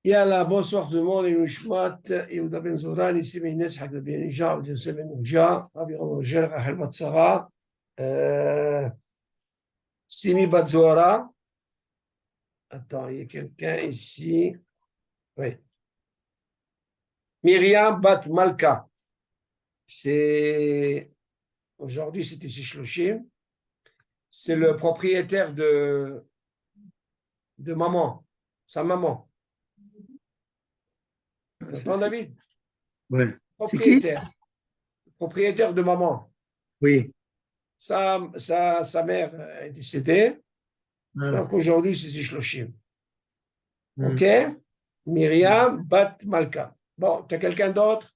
Yalla, bonsoir tout le monde, et Nishmat, Yehuda Ben Zoran, ici Ben Inès, Hag Ben Nija, Yosef Ben Nouja, Rabbi Rogel, Rachel Batsara, Simi Batzora. Attends, il y a quelqu'un ici. Oui. Myriam Bat Malka. Aujourd'hui, c'était chez Shloshim. C'est le propriétaire de maman, sa maman. Tu entends, David? Ouais. C'est qui? Propriétaire de maman. Oui. Sa mère est décédée. Ah. Donc aujourd'hui, c'est Shloshim. Hmm. OK? Myriam Bat Malka. Bon, tu as quelqu'un d'autre?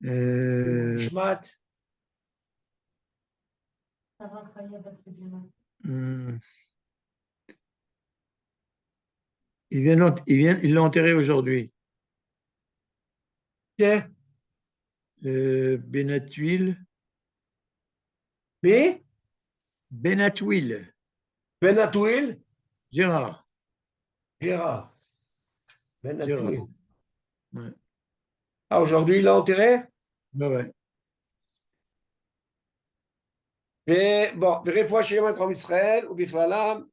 Shmat. Hmm. Il l'a enterré aujourd'hui. OK. Benatouil. B. Benatouil. Benatouil. Gérard. Gérard. Gérard. Benatouil. Ouais. Ah, aujourd'hui, il l'a enterré? Ouais. Et bon, Vérifouach Shema Kram Israël, ou Bichlalam,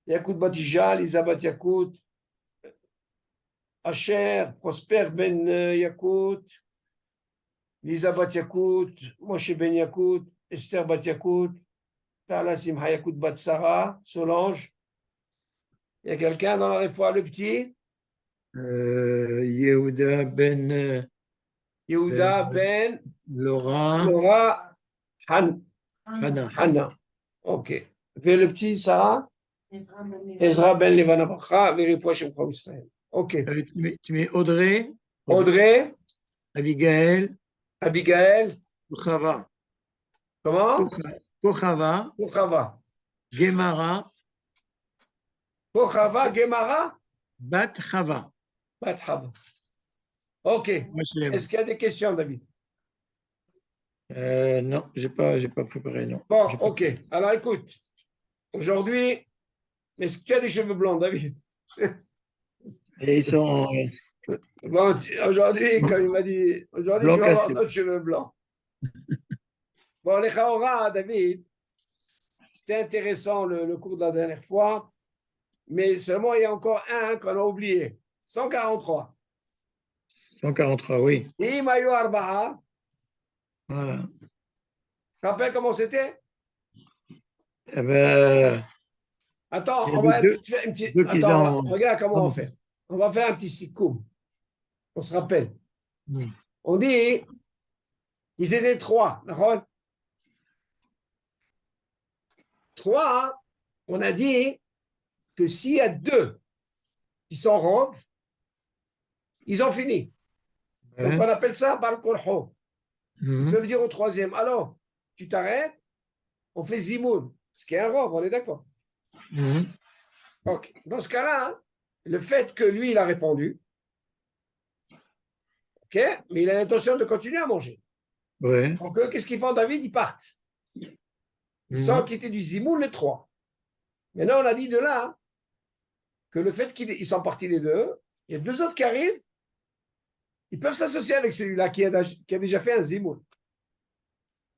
Yakout Batijal, Elisabeth Yakout, Asher, Prosper Ben Yakout, Elisabeth Yakout, Moshe Ben Yakout, Esther Bat Yakout, Perla Simha Yakout Bat Sarah, Solange. Il y a quelqu'un dans la réfoua, le petit? Yehuda Ben. Yehuda Ben Laura. Hana. Ok. Et le petit Sarah? Ezra Ben Levana Bacha, Vérifouach Shem Kram Israël. Ok. Tu mets Audrey. Audrey. Abigail. Chava. Comment? Kochava. Gemara. Kochava, Gemara? Bat Chava. Ok. Est-ce qu'il y a des questions, David? Non, j'ai pas préparé, non. Bon, ok. Alors écoute, aujourd'hui, est-ce que tu as des cheveux blancs, David? Et ils sont Bon, aujourd'hui, comme il m'a dit, aujourd'hui, tu vas avoir d'autres cheveux blancs. Bon, les Chaora, David, c'était intéressant le cours de la dernière fois, mais seulement il y a encore un qu'on a oublié. 143. 143, oui. Et Mayo Arba'a. Voilà. Tu te rappelles comment c'était? Eh ben, attends, on va faire une petite. Attends, regarde comment on fait. On va faire un petit sikoum. On se rappelle. On dit, ils étaient trois. Trois, on a dit que s'il y a deux qui sont rompus, ils ont fini. Donc on appelle ça Balkolho. Ils peuvent dire au troisième, alors, tu t'arrêtes, on fait Zimoun, ce qui est un robe, on est d'accord. Donc, dans ce cas-là, le fait que lui, il a répondu, ok, mais il a l'intention de continuer à manger. Ouais. Donc, qu'est-ce qu'ils font, David? Ils partent. Ils sont quittés du Zimoun, les trois. Maintenant, on a dit de là que le fait qu'ils sont partis les deux, il y a deux autres qui arrivent, ils peuvent s'associer avec celui-là qui a déjà fait un Zimoun.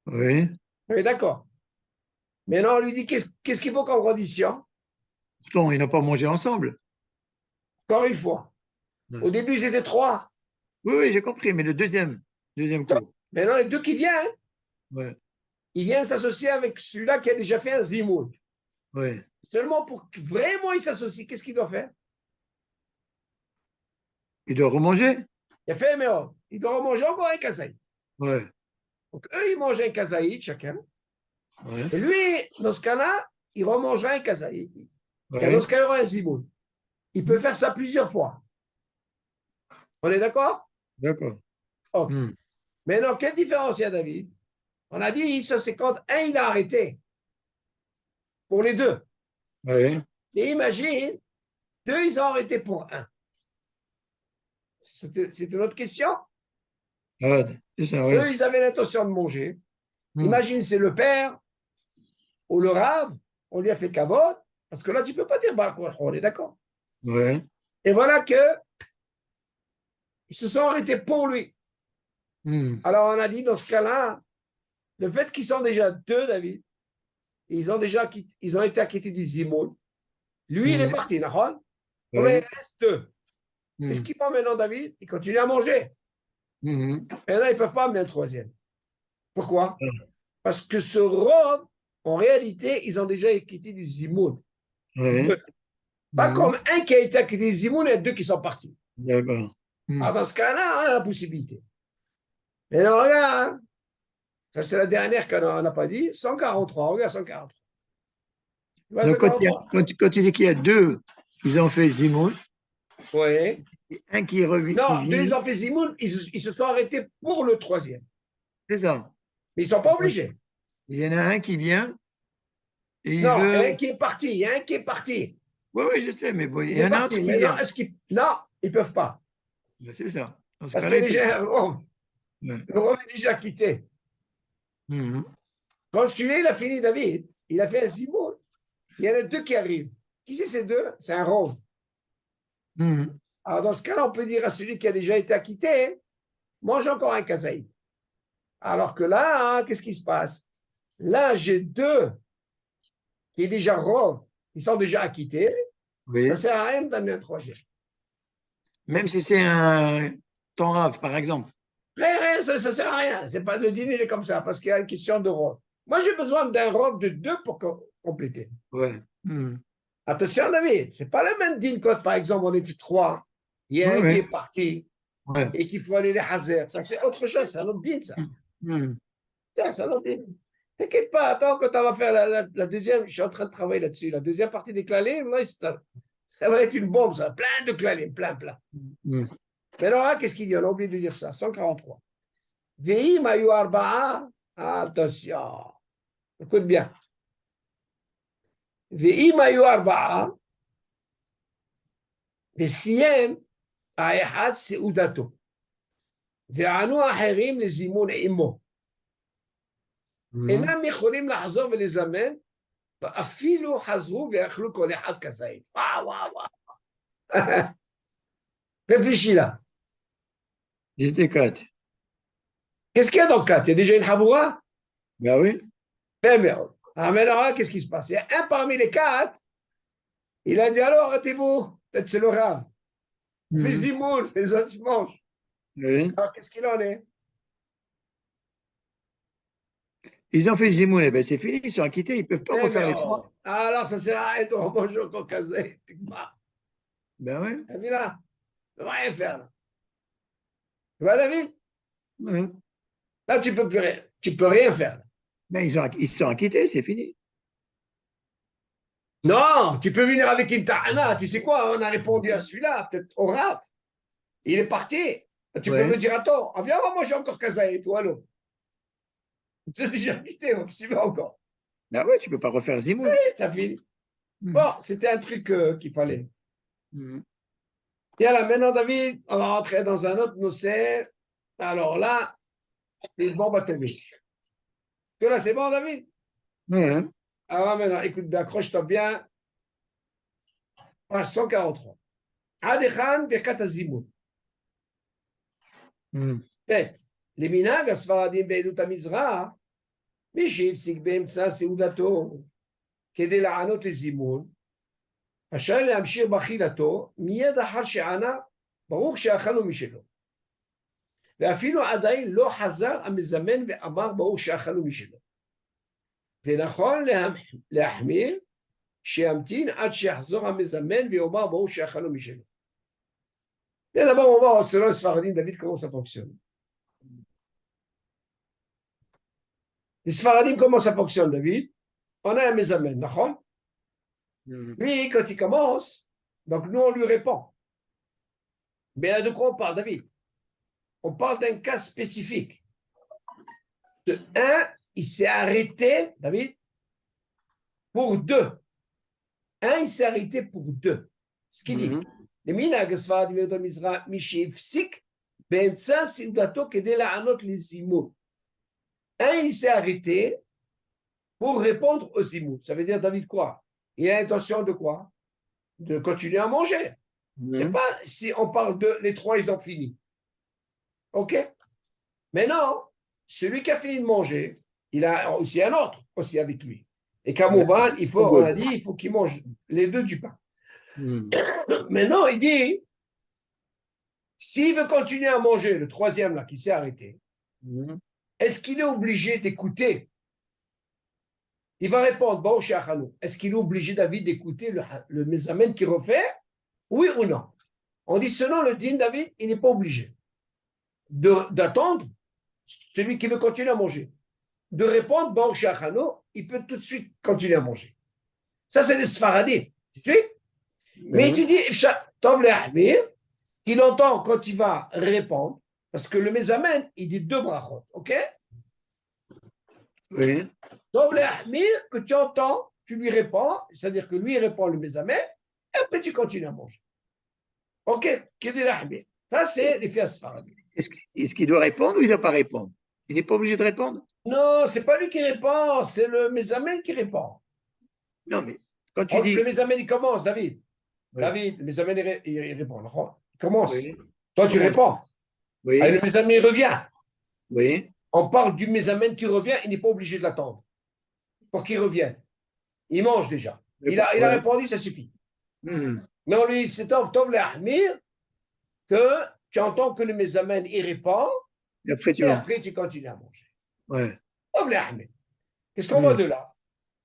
Oui. Oui, d'accord. Maintenant, on lui dit qu'est-ce qu'il faut comme condition? Ils n'ont pas mangé ensemble. Encore une fois. Ouais. Au début, ils étaient trois. Oui, j'ai compris, mais le deuxième coup. Maintenant, les deux qui viennent, ouais. Ils viennent s'associer avec celui-là qui a déjà fait un Zimoun. Ouais. Seulement pour que vraiment ils s'associent, qu'est-ce qu'il doit faire? Il doit remanger. Il a fait un méo. Il doit remanger encore un kazaï. Ouais. Donc, eux, ils mangent un kazaï chacun. Ouais. Et lui, dans ce cas-là, il remangera un kazaï. Ouais. Et dans ce cas, il aura un Zimoun. Il peut faire ça plusieurs fois. On est d'accord? D'accord. Okay. Maintenant, quelle différence il y a, David? On a dit, ça c'est quand un, il a arrêté. Pour les deux. Ouais. Et imagine, deux, ils ont arrêté pour un. C'est une autre question. Ah, c'est ça, ouais. Eux, ils avaient l'intention de manger. Imagine, c'est le père ou le rave, on lui a fait cavote, parce que là, tu ne peux pas dire Bar, on est d'accord. Ouais. Et voilà que ils se sont arrêtés pour lui. Alors, on a dit, dans ce cas-là, le fait qu'ils sont déjà deux, David, ils ont été acquittés du Zimoun. Lui, il est parti, d'accord? Mais il reste deux. Qu'est-ce qu'ils font maintenant, David? Ils continuent à manger. Et là, ils ne peuvent pas amener un troisième. Pourquoi? Parce que ce robe, en réalité, ils ont déjà été acquittés du Zimoun. Pas comme un qui a été acquitté du Zimoun et deux qui sont partis. D'accord. Alors, dans ce cas-là, on a la possibilité. Mais non, regarde, ça c'est la dernière qu'on n'a pas dit, 143, regarde 143. Donc, quand tu dis qu'il y a deux, ils ont fait Zimoun, oui. Un qui revient. Non, deux, ils ont fait Zimoun, ils se sont arrêtés pour le troisième. C'est ça. Mais ils ne sont pas obligés. Il y en a un qui vient. Et non, il veut... un qui est parti, il y a un qui est parti. Oui, oui, je sais, mais bon, il y en a un autre qui vient. Non, ils ne peuvent pas. C'est ça. Parce qu'il y a déjà un Rome. Le Rome est déjà quitté. Quand celui-là, il a fini, David, il a fait un Zimoun. Il y en a deux qui arrivent. Qui c'est ces deux? C'est un Rome. Alors, dans ce cas-là, on peut dire à celui qui a déjà été acquitté, mange encore un kazaïd. Alors que là, hein, qu'est-ce qui se passe? Là, j'ai deux qui est déjà Rome, ils sont déjà acquittés. Oui. Ça ne sert à rien d'amener un troisième. Même si c'est un ton rave, par exemple. Rien, ça ne sert à rien. C'est pas le dîner, il est comme ça, parce qu'il y a une question de robe. Moi, j'ai besoin d'un robe de deux pour compléter. Ouais. Attention, David, ce n'est pas le même dîner quand, par exemple, on était trois. Il y a un qui est parti et qu'il faut aller les hazer. Ça, c'est autre chose, c'est un autre dîner, ça. Ça, c'est un autre dîner. T'inquiète pas, attends, quand on va faire la deuxième, je suis en train de travailler là-dessus. La deuxième partie des clalim, là, ça va être une bombe, ça. Plein de clalim, plein. Mais alors, qu'est-ce qu'il dit? On a oublié de dire ça. 143. Vehi mayu arba'a. Attention. Écoute bien. Vehi mayu arba'a. וסיים האחד סעודתו, וענו האחרים לזימון עמו. אינם יכולים לחזור ולזמן, ואפילו חזרו ויאכלו כל אחד כזית. וואו. Réfléchis là. Ils étaient quatre. Qu'est-ce qu'il y a dans quatre? Il y a déjà une Havoura? Ben oui. Ben merde. Alors maintenant, qu'est-ce qui se passe? Il y a un parmi les quatre. Il a dit alors, arrêtez-vous. Peut-être c'est le rave. Fais Zimoun, les autres mangent. Oui. Alors, qu'est-ce qu'il en est? Ils ont fait Zimoun, eh ben c'est fini, ils sont acquittés, ils ne peuvent pas refaire les trois. Alors, ça sert à rien de manger au caucasé. Ben oui. T'as vu là? Tu ne peux rien faire là. Tu vois, David? Oui. Là, tu ne peux rien faire. Là. Ben, ils sont acquittés, c'est fini. Non, tu peux venir avec une ta'ana. Tu sais quoi? On a répondu à celui-là, peut-être au rap. Il est parti. Tu peux me dire, attends, viens, on va manger encore kazaï, toi, allô. Tu as déjà quitté, donc tu vas encore. Ben oui, tu ne peux pas refaire Zimoun. Oui, t'as fini. Bon, c'était un truc qu'il fallait. Et là, maintenant, David, on va rentrer dans un autre nocère. Alors là, c'est bon atomique. Que là, c'est bon, David? Alors maintenant, écoute bien, accroche-toi bien. Page 143. Adechan Birkat Azimoun. Tête. למנהג הספרדים בעדות המזרח, מי שהפסיק באמצע סעודתו כדי לענות לזימון, רשאי להמשיך באכילתו מיד אחר שענה, ברוך שאכלנו משלו. ואפילו עדיין לא חזר המזמן ואמר ברוך שאכלנו משלו. ונכון להחמיר שימתין עד שיחזור המזמן ויאמר ברוך שאכלנו משלו. Et d'abord, on va voir selon les Sfaradim, David, comment ça fonctionne. Les Sfaradim, comment ça fonctionne, David? On a un Mezamen, d'accord? Lui, quand il commence, donc nous, on lui répond. Mais là, de quoi on parle, David? On parle d'un cas spécifique. Un, il s'est arrêté, David, pour deux. Un, il s'est arrêté pour deux. Ce qu'il dit. למנהג הספרדים בעדות המזרח, מי שהפסיק באמצע סעודתו כדי לענות לזימון. Il s'est arrêté pour répondre au zimoun. Ça veut dire, David, quoi? Il a l'intention de quoi? De continuer à manger. C'est pas si on parle de les trois, ils ont fini. OK? Maintenant, celui qui a fini de manger, il a aussi un autre aussi avec lui. Et Kamouvan, on a dit, il faut qu'il mange les deux du pain. Maintenant, il dit, s'il veut continuer à manger, le troisième là qui s'est arrêté, est-ce qu'il est obligé d'écouter? Il va répondre, bon, chez Achanou, est-ce qu'il est obligé, David, d'écouter le mésamen qui refait? Oui ou non? On dit, selon le din, David, il n'est pas obligé d'attendre celui qui veut continuer à manger. De répondre, bon, chez Achanou, il peut tout de suite continuer à manger. Ça, c'est les Sfaradim. Tu sais? Mais tu dis, Tov le Ahmir, qu'il entend quand il va répondre, parce que le mésamen, il dit deux brachot, ok? Oui. Tov le Ahmir, que tu entends, tu lui réponds, c'est-à-dire que lui, il répond le mésamen, et après tu continues à manger. Ok? Kedi le Ahmir. Ça, c'est les fias Sfaradim. Est-ce qu'il doit répondre ou il ne doit pas répondre? Il n'est pas obligé de répondre? Non, c'est pas lui qui répond, c'est le mésamen qui répond. Non, mais quand tu dis. Le mésamen, il commence, David. Oui. David, le mésamen, il répond. Il commence. Oui. Toi, tu réponds. Oui. Allez, le mésamen, il revient. Oui. On parle du mésamen qui revient, il n'est pas obligé de l'attendre pour qu'il revienne. Il mange déjà. Il a répondu, ça suffit. Mais on lui dit, c'est Tov le Ahmir, que tu entends que le mésamen, il répond, et après tu continues à manger. Ouais. Tov le Ahmir. Qu'est-ce qu'on voit de là?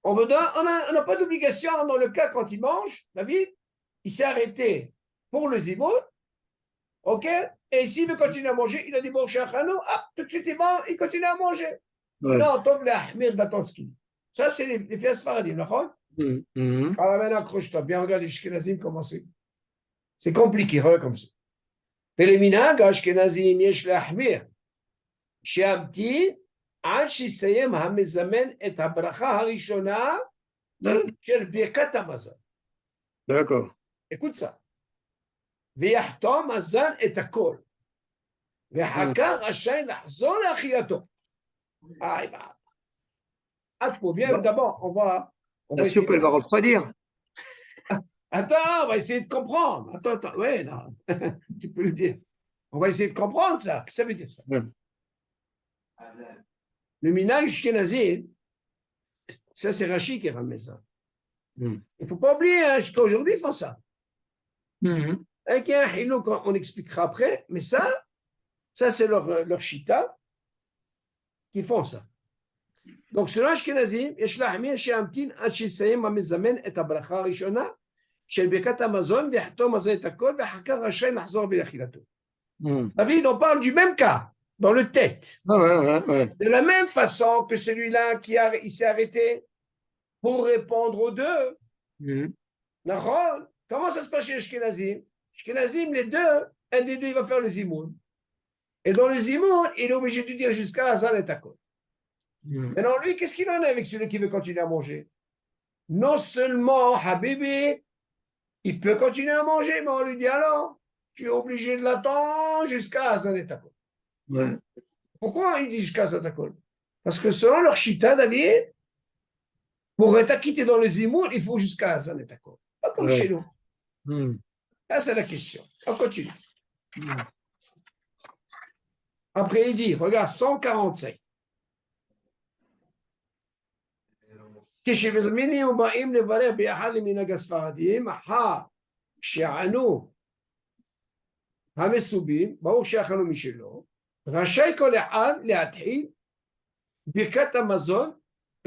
On n'a pas d'obligation dans le cas quand il mange, David, il s'est arrêté pour le zimoun, ok? Et s'il veut continuer à manger, il a dit bon, chez Achanou, tout de suite il continue à manger. Ouais. Non, Tov le Ahmir d'attendre ce qu'il dit. Ça, c'est les fias Sfaradim, d'accord? Alors maintenant, accroche-toi bien, regarde les Ashkenazim comment c'est. C'est compliqué, regarde comme ça. ולמנהג האשכנזים יש להחמיר, שימתין עד שיסיים המזמן את הברכה הראשונה של ברכת המזון. D'accord. Écoute ça. ויחתום הזן את הכל. ואחר כך רשאי לחזור לאכילתו. D'abord, on va la soupe, elle va refroidir. Attends, on va essayer de comprendre. Attends. Ouais, non. Tu peux le dire. On va essayer de comprendre ça. Qu'est-ce que ça veut dire ça? Le minhag ashkénazi, ça c'est Rashi qui ramène ça. Il ne faut pas oublier, hein, jusqu'à aujourd'hui, ils font ça. Avec un hilo, on expliquera après, mais ça c'est leur shita qui font ça. Donc, selon Ashkenazim, יש להחמיר שימתין עד שיסיים המזמן את הברכה הראשונה של ברכת המזון ויחתום הזן את הכל ואחר כך רשאי לחזור לאכילתו. David, on parle du même cas, dans le tête. De la même façon que celui-là il s'est arrêté pour répondre aux deux. Comment ça se passe chez Ashkenazim? Ashkenazim, les deux, un des deux, il va faire le zimoun. Et dans le zimoun, il est obligé de dire jusqu'à Hazan et Takot. Maintenant, lui, qu'est-ce qu'il en est avec celui qui veut continuer à manger? Non seulement, Habibi, il peut continuer à manger, mais on lui dit alors, tu es obligé de l'attendre jusqu'à Hazan et Takot. Pourquoi il dit jusqu'à Hazan et Takot? Parce que selon leur chita, David, pour être acquitté dans le zimoun, il faut jusqu'à Hazan et Takot. Pas comme chez nous. Ça, c'est la question. On continue. Après, il dit, regarde, 145. כשמזמינים ובאים לברך ביחד למנהג הספרדים, אחר שענו המסובים, ברור שאכלו משלו, רשאי כל אחד להתחיל ברכת המזון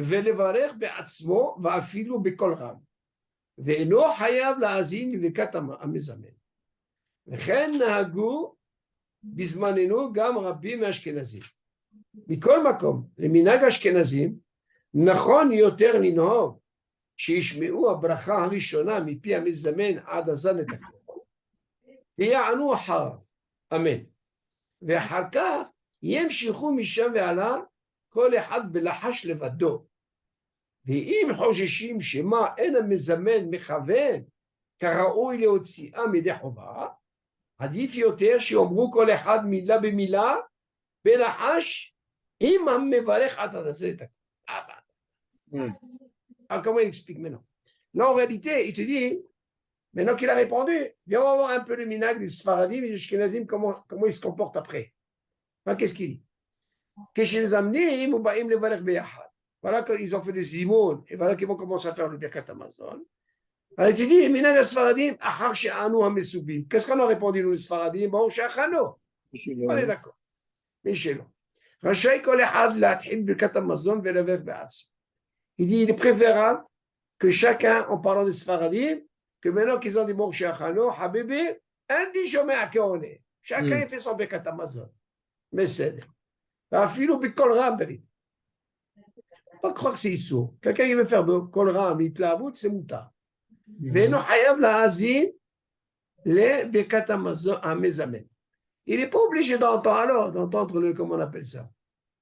ולברך בעצמו ואפילו בקול רם, ואינו חייב להאזין לברכת המזמן. וכן נהגו בזמננו גם רבים מהאשכנזים. מכל מקום, למנהג האשכנזים, נכון יותר לנהוג שישמעו הברכה הראשונה מפי המזמן עד הזן את הכל ויענו אחריו, אמן, ואחר כך ימשיכו משם ועלה כל אחד בלחש לבדו, ואם חוששים שמה אין המזמן מכוון כראוי להוציאה מידי חובה, עדיף יותר שאומרו כל אחד מילה במילה בלחש עם המברך עד הזן את הכל. Alors, comment il explique maintenant? Là, en réalité, il te dit, Maintenant qu'il a répondu, viens, on va voir un peu le minag des Sfaradim et des Ashkenazim, comment ils se comportent après. Enfin, qu'est-ce qu'il dit? Voilà qu'ils ont fait des zimoun, et voilà qu'ils vont commencer à faire le Birkat Hamazon. Alors tu dis, minag Sfaradim, ahar she'anu hamesubim. Qu'est-ce qu'on a répondu, nous, les Sfaradim? Bon, she'achano. On est d'accord. Mais chez nous. Rachaï kol echad lat'him Birkat Hamazon ve'lever be'atzim. Il dit, il est préférable que chacun, en parlant des Sfaradim, que maintenant qu'ils ont dit Moshe Achano, Habibi, un dit Shomea Keone. Chacun fait son Birkat Hamazon. Mais c'est. Afilou Bikol Ram, David. Pas croire que c'est Issou. Quelqu'un qui veut faire Bikol Ram, Itlaavout, c'est Mouta. Veno Hayab la Hazin, les Birkat Hamazon à Mezamen. Il n'est pas obligé d'entendre le, comment on appelle ça?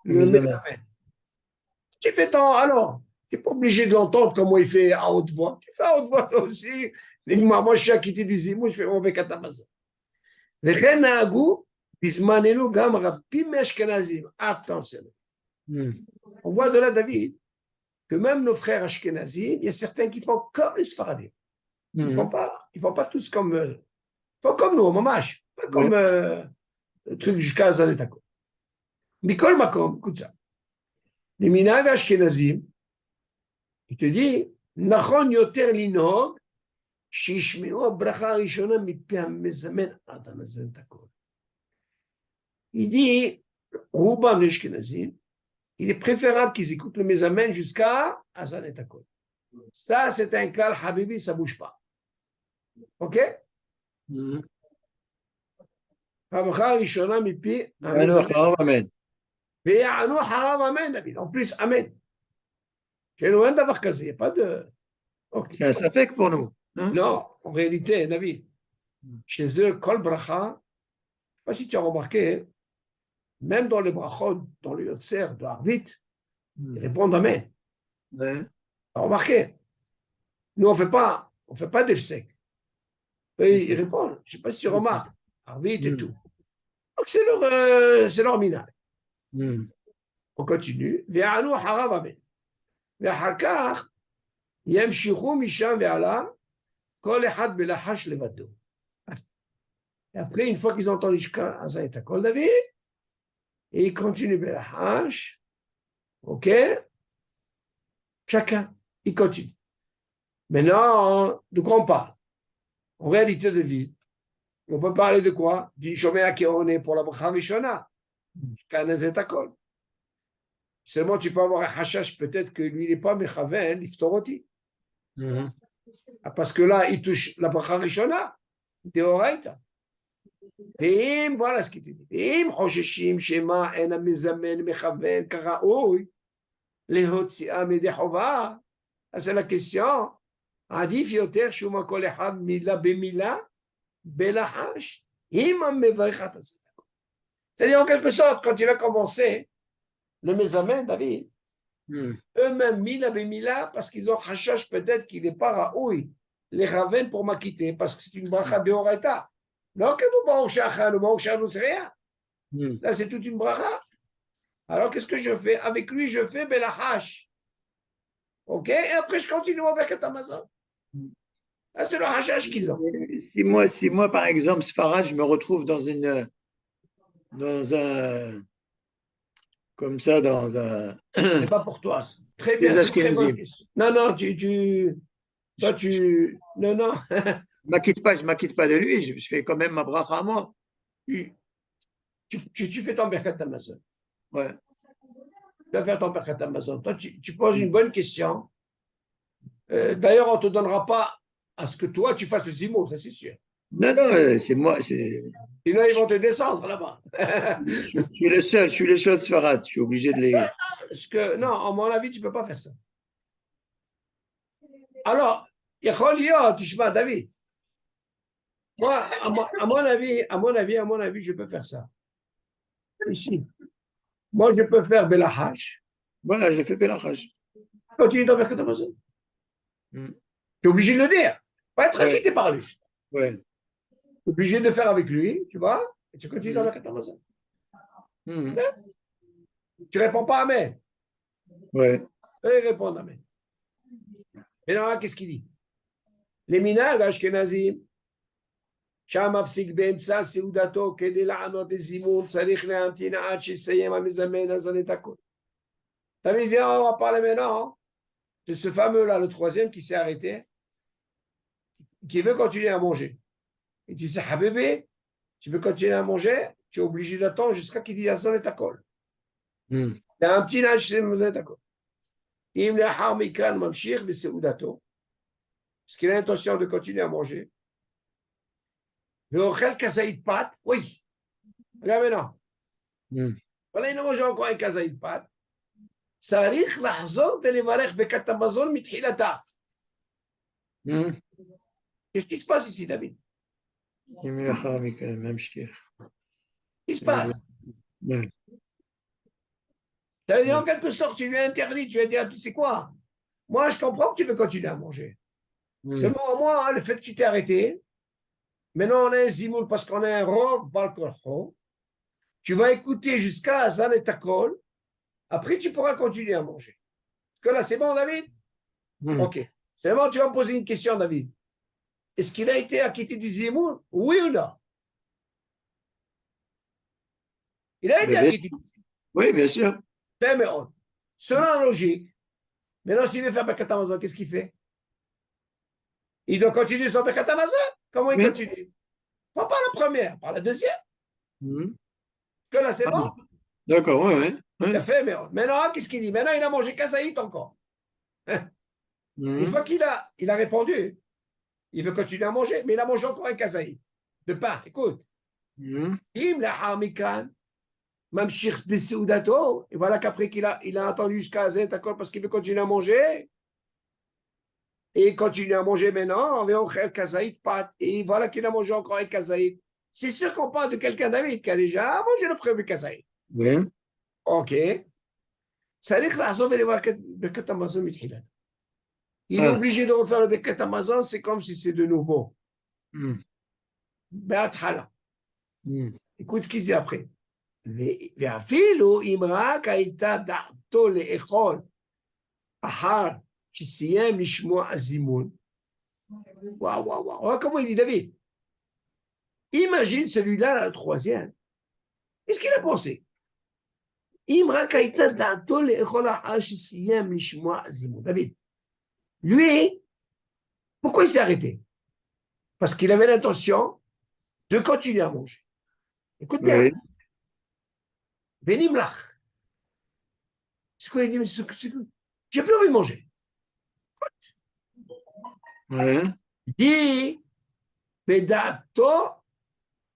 Le Mezamen. Tu fais ton, alors. Tu n'es pas obligé de l'entendre comment il fait à haute voix. Tu fais à haute voix toi aussi. Moi, je suis acquitté du Zimou, je fais mon Birkat Hamazon. וכן נהגו בזמננו גם רבים מאשכנזים. Attention. On voit de là, David, que même nos frères ashkenazim, il y a certains qui font comme les Sfaradim. Ils ne font pas tous comme. Ils font comme nous, mamash. Pas comme le truc jusqu'à Zanetako. Mikol Makom, écoute ça. Les minag ashkenazim, il te dit, Nachon yoter linhog, שישמעו הברכה הראשונה מפי המזמן עד המזמן את הכל. Il dit, רובם לאשכנזים, il est préférable qu'ils écoutent le mézamen jusqu'à Azan et Takol. Ça, c'est un klal habibi, ça ne bouge pas. Ok? הברכה הראשונה מפי המזמן. ויענו חרב אמן, דוד. En plus, amen. chez nous, אין דבר כזה, il n'y a pas de... Okay. Ça fait que pour nous. Hein? Non, en réalité, David, chez eux, Kol Bracha, je ne sais pas si tu as remarqué, même dans les brachot, dans le Yotzer de Harvit, ils répondent Amen. Ouais. Tu as remarqué? Nous, on ne fait pas d'efsek. Ils répondent, je ne sais pas si tu remarques, Harvit et tout. Donc, c'est leur minag. On continue. Ve'anu harav Amen. Ve'achar kach, yamshichu misham ve'ala, kol echad belachash levado. Et après, une fois qu'ils ont entendu jusqu'à Azan et Takol David, et ils continuent Belachash, ok? Chacun, il continue. Maintenant, de quoi on parle? En réalité de vie, on peut parler de quoi? Du Shomea Keone pour la Bracha Rishona, jusqu'à Azan et Takol. Seulement, tu peux avoir un hashash, peut-être que lui, il n'est pas Mechaven, l'Iftoroti. Parce que là, il touche la Bracha Rishona, Deoraita. ואם, voilà ce qu'il dit, ואם חוששים שמא אין המזמן מכוון כראוי להוציאה מידי חובה, אז זה לקסיון, עדיף יותר שומע כל אחד מילה במילה בלחש, עם המברך את הסדק. C'est-à-dire en quelque sorte, quand il a commencé le mézamen, David, eux-mêmes mila bemila, parce qu'ils ont chachash peut-être qu'il n'est pas raoui, les raven pour m'acquitter, parce que c'est une bracha de Horaïta. Non que vous mangez, c'est rien. Là, c'est toute une bracha. Alors, qu'est-ce que je fais? Avec lui, je fais Belahash. OK? Et après, je continue avec Amazon. Là, c'est le hashash qu'ils ont. Si moi, par exemple, Sfarad, je me retrouve dans un. Comme ça, dans un. C'est pas pour toi. Très bien, c'est très bonne question. Non, non, non. Je ne m'acquitte pas de lui, je fais quand même ma bracha à moi. Tu fais ton Birkat Hamazon. Ouais. Tu vas faire ton Birkat Hamazon. Toi, tu poses une bonne question. D'ailleurs, on ne te donnera pas à ce que toi, tu fasses le zimo, ça c'est sûr. Non, c'est moi. Sinon, ils vont te descendre là-bas. Je suis le seul Sfarad. Je suis obligé de les. Non, à mon avis, tu ne peux pas faire ça. Alors, Tishma, David. Moi, à mon avis, je peux faire ça. Ici. Moi, je peux faire Belahash. Voilà, j'ai fait Belahash. Continue dans Birkat Hamazon. Tu es obligé de le dire. Pas être inquiété par lui. Ouais. Tu es obligé de le faire avec lui, tu vois, et tu continues dans Birkat Hamazon. Tu ne réponds pas Amen. Ouais. Eux, ils répondent Amen. Et là, qu'est-ce qu'il dit? Les minag ashkenazim, שם מפסיק באמצע סעודתו כדי לענות לזימון, צריך להמתין עד שיסיים המזמן הזה את הכל. David, viens, on va parler maintenant de ce fameux-là, le troisième qui s'est arrêté, qui veut continuer à manger. Et tu sais, Habibi, tu veux continuer à manger, tu es obligé d'attendre jusqu'à qu'il dise Azan et Takol. Il y a un petit âge, c'est Azan et Takol. Il me l'a harmikan mamshir de Seudato, parce qu'il a l'intention de continuer à manger. Le ochel kazaïd pat, oui. Regarde maintenant. Voilà, il a mangé encore un kazaïd pat. צריך לחזור ולברך ברכת המזון מתחילתה. Qu'est-ce qui se passe ici, David? Qu'est-ce qui se passe? Ça veut dire en quelque sorte, tu lui as interdit, tu lui as dit, ah, tu sais quoi? Moi, je comprends que tu veux continuer à manger. Seulement, moi, le fait que tu t'es arrêté, maintenant on a un zimoul parce qu'on a un rov balkorcho, tu vas écouter jusqu'à Azan et Takol. Après, tu pourras continuer à manger. Est-ce que là, c'est bon, David? Ok. C'est bon, tu vas me poser une question, David. Est-ce qu'il a été acquitté du zimoun? Oui ou non? Il a été acquitté du zimoun. Oui, bien sûr. Selon la logique, maintenant, s'il veut faire Birkat Hamazon, qu'est-ce qu'il fait? Il doit continuer son Birkat Hamazon. Comment il continue? Pas par la première, par la deuxième. Que là, c'est bon? D'accord, oui. Il a fait, mais maintenant, qu'est-ce qu'il dit? Maintenant, il a mangé kazaït encore. Une fois qu'il a répondu, il veut continuer à manger, mais il a mangé encore un kazaït de pain. Écoute. Il l'a harmikan, même shir beseudato, et voilà qu'après qu'il a attendu jusqu'à Zet, d'accord, parce qu'il veut continuer à manger. Et il continue à manger maintenant, on va faire kazaït pat, et voilà qu'il a mangé encore un kazaït. C'est sûr qu'on parle de quelqu'un, David, qui a déjà mangé le premier kazaït. Oui. Ok. Il est obligé de refaire le Birkat Hamazon, c'est comme si c'est de nouveau. Écoute ce qu'il dit après. ואפילו אם רק הייתה דעתו לאכול אחר שסיים לשמוע הזימון. Waouh, comment il dit David? Imagine celui-là, le troisième. Qu'est-ce qu'il a pensé? David, lui, pourquoi il s'est arrêté? Parce qu'il avait l'intention de continuer à manger. Écoute bien. Venimlach. C'est quoi il dit? J'ai plus envie de manger. Il dit, Bedato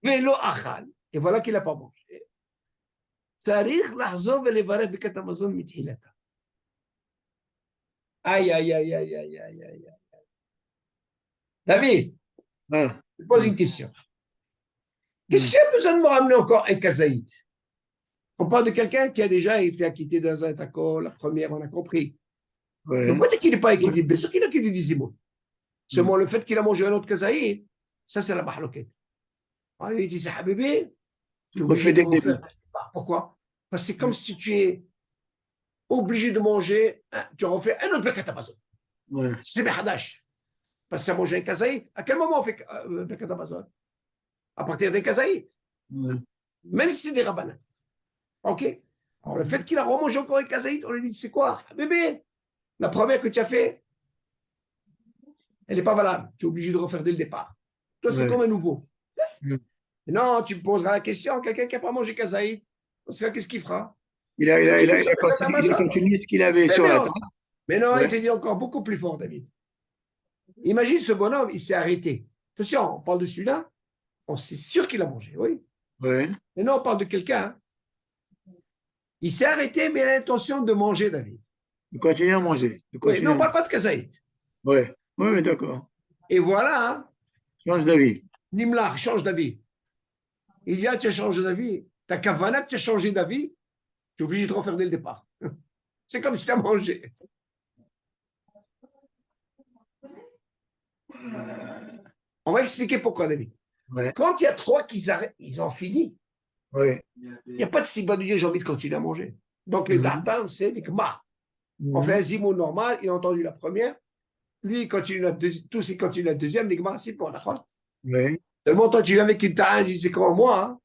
velo achal. Et voilà qu'il n'a pas mangé. צריך לחזור ולברך ברכת המזון מתחילתה. Aïe. David, je pose une question. Qu'est-ce que j'ai besoin de me ramener encore un kazaït? On parle de quelqu'un qui a déjà été acquitté dans un takol, la première, on a compris. Donc, pourquoi qu'il n'est pas acquitté? Bien sûr qu'il a acquitté du zimoun. Seulement le fait qu'il a mangé un autre kazaït, ça c'est la bahloquette. Il dit, c'est Habibi, tu es obligé de refaire. Pourquoi? Parce que c'est comme si tu es obligé de manger, tu refais un autre Birkat Hamazon. C'est Behadash. Parce que ça mange un kazaït. À quel moment on fait Birkat Hamazon? À partir des kazaït. Même si c'est des rabbanan. Ok? Alors le fait qu'il a remangé encore un kazaït, on lui dit, c'est quoi? Bébé, la première que tu as fait, elle n'est pas valable. Tu es obligé de refaire dès le départ. Toi, c'est comme un nouveau. Non, tu me poseras la question, quelqu'un qui n'a pas mangé kazaït, qu'est-ce qu'il fera? Il a continué ce qu'il avait sur la table. Mais non, il te dit encore beaucoup plus fort, David. Imagine ce bonhomme, il s'est arrêté. Attention, on parle de celui-là, on sait sûr qu'il a mangé, oui. Mais non, on parle de quelqu'un. Il s'est arrêté, mais il a l'intention de manger, David. De continuer à manger. Oui, non, on ne parle pas de kazaït. Oui, d'accord. Et voilà. Change d'avis. Nimlar, change d'avis. Il y a, tu as changé d'avis. Ta kavana, tu as changé d'avis. Tu es obligé de refaire dès le départ. C'est comme si tu as mangé. On va expliquer pourquoi, David. Quand il y a trois qui s'arrêtent, ils ont fini. Il n'y a pas de siba de Dieu, j'ai envie de continuer à manger. Donc, les datam, c'est les kma. On fait un zimoun normal, il a entendu la première. lui, il continue tous, ils continuent la deuxième, l'Igmar, c'est pour la France. Oui. Tellement, toi, tu viens avec une taille, il dit, c'est comme moi. Hein.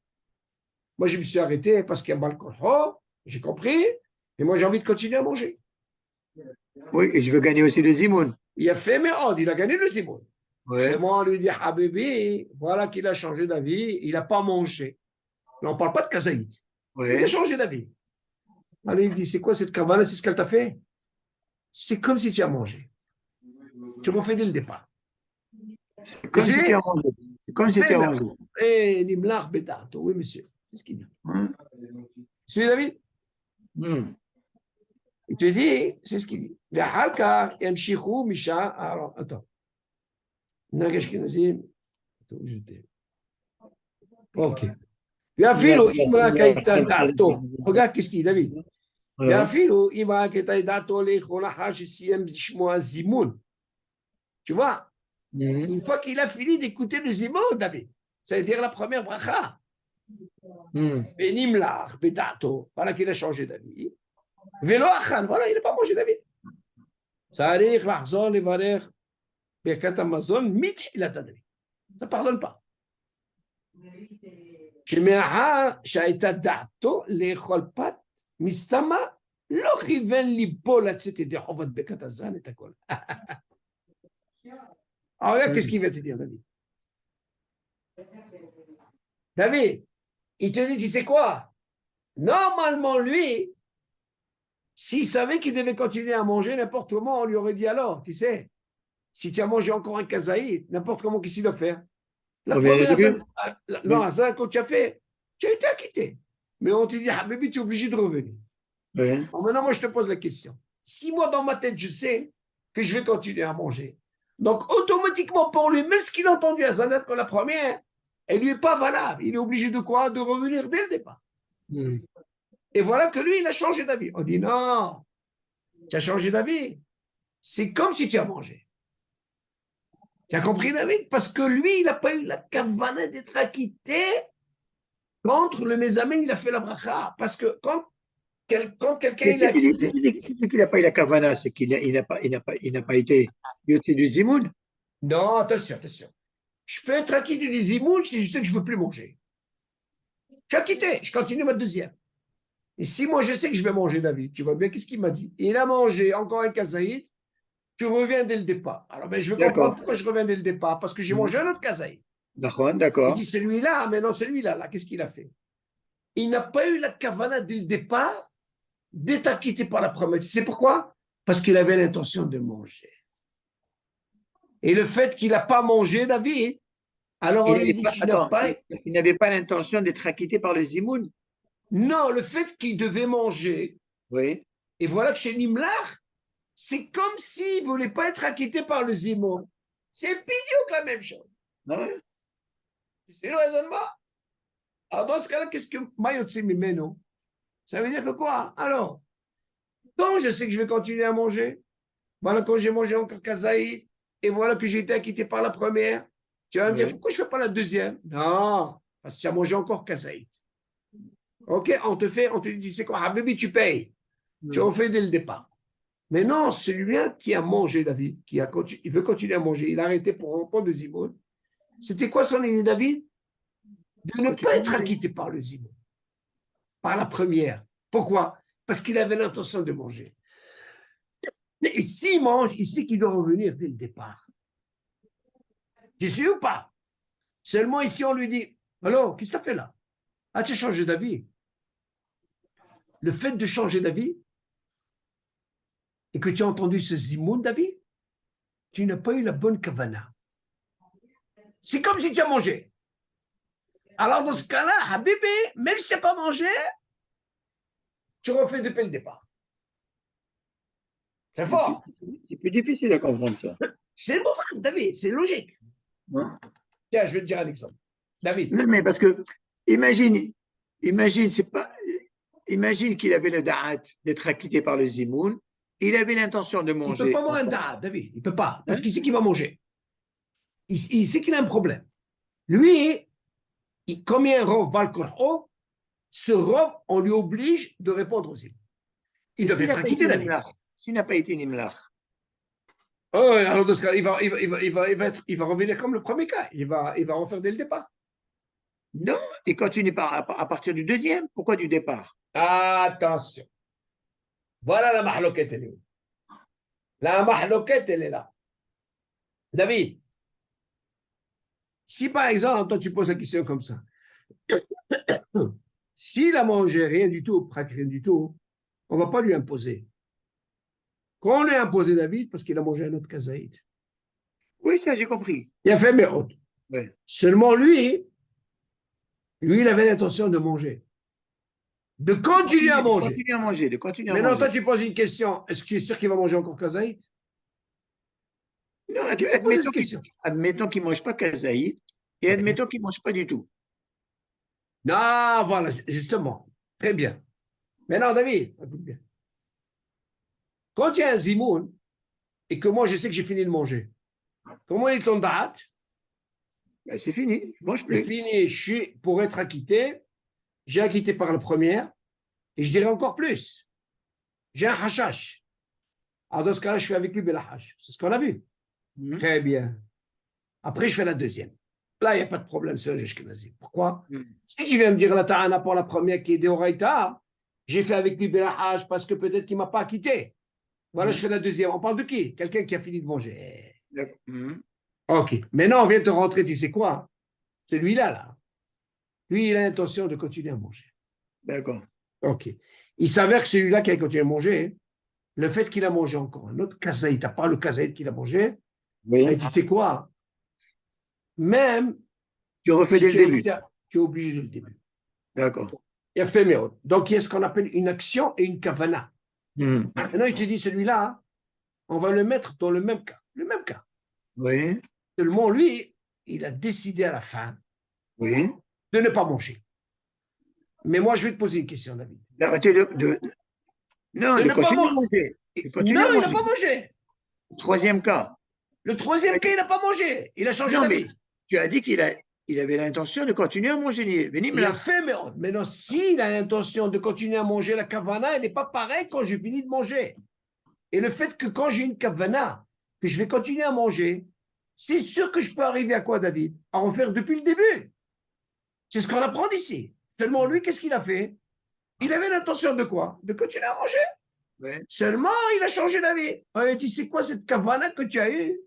Moi, je me suis arrêté parce qu'il y a Balkon. Oh, j'ai compris. Et moi, j'ai envie de continuer à manger. Oui, et je veux gagner aussi le Zimoun. Il a fait Méod, il a gagné le Zimoun. Oui. C'est moi, on lui dit, Habibi, voilà qu'il a changé d'avis, il n'a pas mangé. Là, on ne parle pas de Kazaïd. Oui. Il a changé d'avis. Alors, il dit, c'est quoi cette cavale? C'est ce qu'elle t'a fait? C'est comme si tu as mangé. Tu m'en fais dès le départ. C'est comme si tu as mangé. C'est comme si tu as mangé. Eh, Nimlar Bedato. Oui, monsieur. C'est ce qu'il dit. Monsieur David? Il te dit, c'est ce qu'il dit. Alors, attends. Ok. Regarde qu'est-ce qu'il dit, David. Tu vois, une fois qu'il a fini d'écouter le Zimoun, David, c'est-à-dire la première bracha, Benimlar, Bedato, voilà qu'il a changé d'avis. Velo Achan, voilà, il n'a pas mangé David. Sarich, Lachzon, Levarer, Birkat Amazon, Mithilat David. Ça ne pardonne pas. שמאחר שהייתה דעתו לאכול פת, מסתמה, לא כיוון ליבו לצאת ידי חובת ברכת הזן את הכל. Alors regarde qu'est-ce qu'il va te dire, David. David, il te dit, tu sais quoi? Normalement, lui, s'il savait qu'il devait continuer à manger n'importe comment, on lui aurait dit alors, tu sais, si tu as mangé encore un kazaïd, n'importe comment, qu'est-ce qu'il doit faire? La première ça, quand tu as fait, tu as été acquitté. Mais on te dit, Habibi, tu es obligé de revenir. Oui. Alors maintenant, moi, je te pose la question. Si moi, dans ma tête, je sais que je vais continuer à manger, donc automatiquement, pour lui, même ce qu'il a entendu à Zanet comme la première, elle lui est pas valable. Il est obligé de quoi? De revenir dès le départ. Et voilà que lui, il a changé d'avis. On dit, non, tu as changé d'avis. C'est comme si tu as mangé. Tu as compris, David? Parce que lui, il n'a pas eu la kavana d'être acquitté contre le Mézamén, il a fait la bracha. Parce que quand quelqu'un... Mais si tu dis qu'il n'a pas eu la kavana, c'est qu'il n'a pas été yoté du Zimoun. Non, attention. Je peux être acquitté du Zimoun si je sais que je ne veux plus manger. Je suis acquitté, je continue ma deuxième. Et si moi je sais que je vais manger, David, tu vois bien, qu'est-ce qu'il m'a dit? Il a mangé encore un kazaïd, tu reviens dès le départ. Alors, ben, je veux comprendre pourquoi je reviens dès le départ, parce que j'ai mangé un autre kazaïd. D'accord. Il dit celui-là, mais non, celui-là, qu'est-ce qu'il a fait? Il n'a pas eu la kavana dès le départ d'être acquitté par la promesse. Tu sais pourquoi? Parce qu'il avait l'intention de manger. Et le fait qu'il n'a pas mangé, David, alors on lui dit qu'il n'a pas... Il n'avait pas l'intention d'être acquitté par le Zimoun. Non, le fait qu'il devait manger. Oui. Et voilà que chez Nimlach, c'est comme s'il ne voulait pas être acquitté par le Zimoun. C'est que la même chose. Ah ouais. C'est le raisonnement. Alors dans ce cas-là, qu'est-ce que Mayotsi Mimeno? Ça veut dire que quoi? Alors, quand je sais que je vais continuer à manger, voilà quand j'ai mangé encore kazaï, et voilà que j'ai été acquitté par la première, tu vas me dire, pourquoi je ne fais pas la deuxième? Non, parce que tu as mangé encore kazaï. Ok, on te dit, c'est quoi? Habibi, tu payes. Tu en fais dès le départ. Mais non, celui-là qui a mangé, David, il veut continuer à manger, il a arrêté pour reprendre le Zimoun. C'était quoi son idée, David? De ne pas être acquitté par le Zimoun. Par la première. Pourquoi? Parce qu'il avait l'intention de manger. Et s'il mange, il sait qu'il doit revenir dès le départ. Tu sais ou pas? Seulement ici, on lui dit, alors, qu'est-ce que tu as fait là? Ah, tu as changé d'avis. Le fait de changer d'avis, et que tu as entendu ce zimoun d'avis, tu n'as pas eu la bonne kavana. C'est comme si tu as mangé. Alors, dans ce cas-là, Habibi, même si tu n'as pas mangé, tu refais depuis le départ. C'est fort. C'est plus difficile à comprendre ça. C'est bon, David, c'est logique. Ouais. Tiens, je vais te dire un exemple. David. Non, mais parce que, imagine qu'il avait le da'at d'être acquitté par le zimoun, il avait l'intention de manger. Il ne peut pas avoir un da'at, David, il ne peut pas, parce qu'il sait qu'il va manger. Il sait qu'il a un problème. Lui, comme il y a un rov Balkorho, ce rov, on lui oblige de répondre aux zimoun. Il devait être acquitté, David. S'il n'a pas été nimlach. Oh, alors dans ce cas, il va revenir comme le premier cas. Il va refaire dès le départ. Non, il continue à partir du deuxième. Pourquoi du départ? Attention. Voilà la mahloquette, elle est où? La mahloquette, elle est là. David, si par exemple, toi tu poses la question comme ça, s'il a mangé rien du tout, presque rien du tout, on ne va pas lui imposer. Quand on lui a imposé David, parce qu'il a mangé un autre kazaïd. Oui, ça, j'ai compris. Il a fait Méhot. Ouais. Seulement lui, il avait l'intention de manger. De continuer à manger. De continuer à manger, de continuer à Maintenant, manger. toi, tu poses une question. Est-ce que tu es sûr qu'il va manger encore kazaïd? Non, Tu peux poser cette question. admettons qu'il ne mange pas kazaïd et admettons qu'il ne mange pas du tout. Non, voilà, justement. Très bien. Maintenant, David, écoute bien. Quand il y a un zimoun et que moi, je sais que j'ai fini de manger, comment est ton date? Ben, c'est fini, je ne mange C'est plus. fini, je suis pour être acquitté. J'ai acquitté par la première et je dirais encore plus. J'ai un hashash. Alors, dans ce cas-là, je suis avec lui, Belahash. C'est ce qu'on a vu. Très bien. Après, je fais la deuxième. Là, il n'y a pas de problème, c'est un Ashkenazi. Pourquoi? Si tu viens me dire la ta'ana pour la première qui est Deoraita, j'ai fait avec lui Belahash parce que peut-être qu'il ne m'a pas acquitté. Voilà, je fais la deuxième. On parle de qui? Quelqu'un qui a fini de manger. Ok. Maintenant, on vient de rentrer, tu sais quoi? C'est lui-là, là. Lui, il a l'intention de continuer à manger. D'accord. Ok. Il s'avère que celui-là qui a continué à manger, le fait qu'il a mangé encore un autre kazaït, à part le kazaït qu'il a mangé, Oui. tu sais quoi? Même Tu refais si dès le début. tu es obligé de le début. D'accord. Il a fait Méod. Donc, il y a ce qu'on appelle une action et une kavana. Maintenant, il te dit, celui-là, on va le mettre dans le même cas. Le même cas. Oui. Seulement, lui, il a décidé à la fin Oui. de ne pas manger. Mais moi, je vais te poser une question, David. D'arrêter Non, de continuer à manger. Non, il n'a pas mangé. Troisième cas. Le troisième cas, il n'a pas mangé. Il a changé d'avis. Tu as dit qu'il avait l'intention de continuer à manger. Il a fait, mais maintenant, s'il a l'intention de continuer à manger la kavana, elle n'est pas pareille quand j'ai fini de manger. Et le fait que quand j'ai une kavana, que je vais continuer à manger, c'est sûr que je peux arriver à quoi, David? À en faire depuis le début. C'est ce qu'on apprend d'ici. Seulement lui, qu'est-ce qu'il a fait? Il avait l'intention de quoi? De continuer à manger. Ouais. Seulement, il a changé d'avis. Tu sais quoi, cette kavana que tu as eue?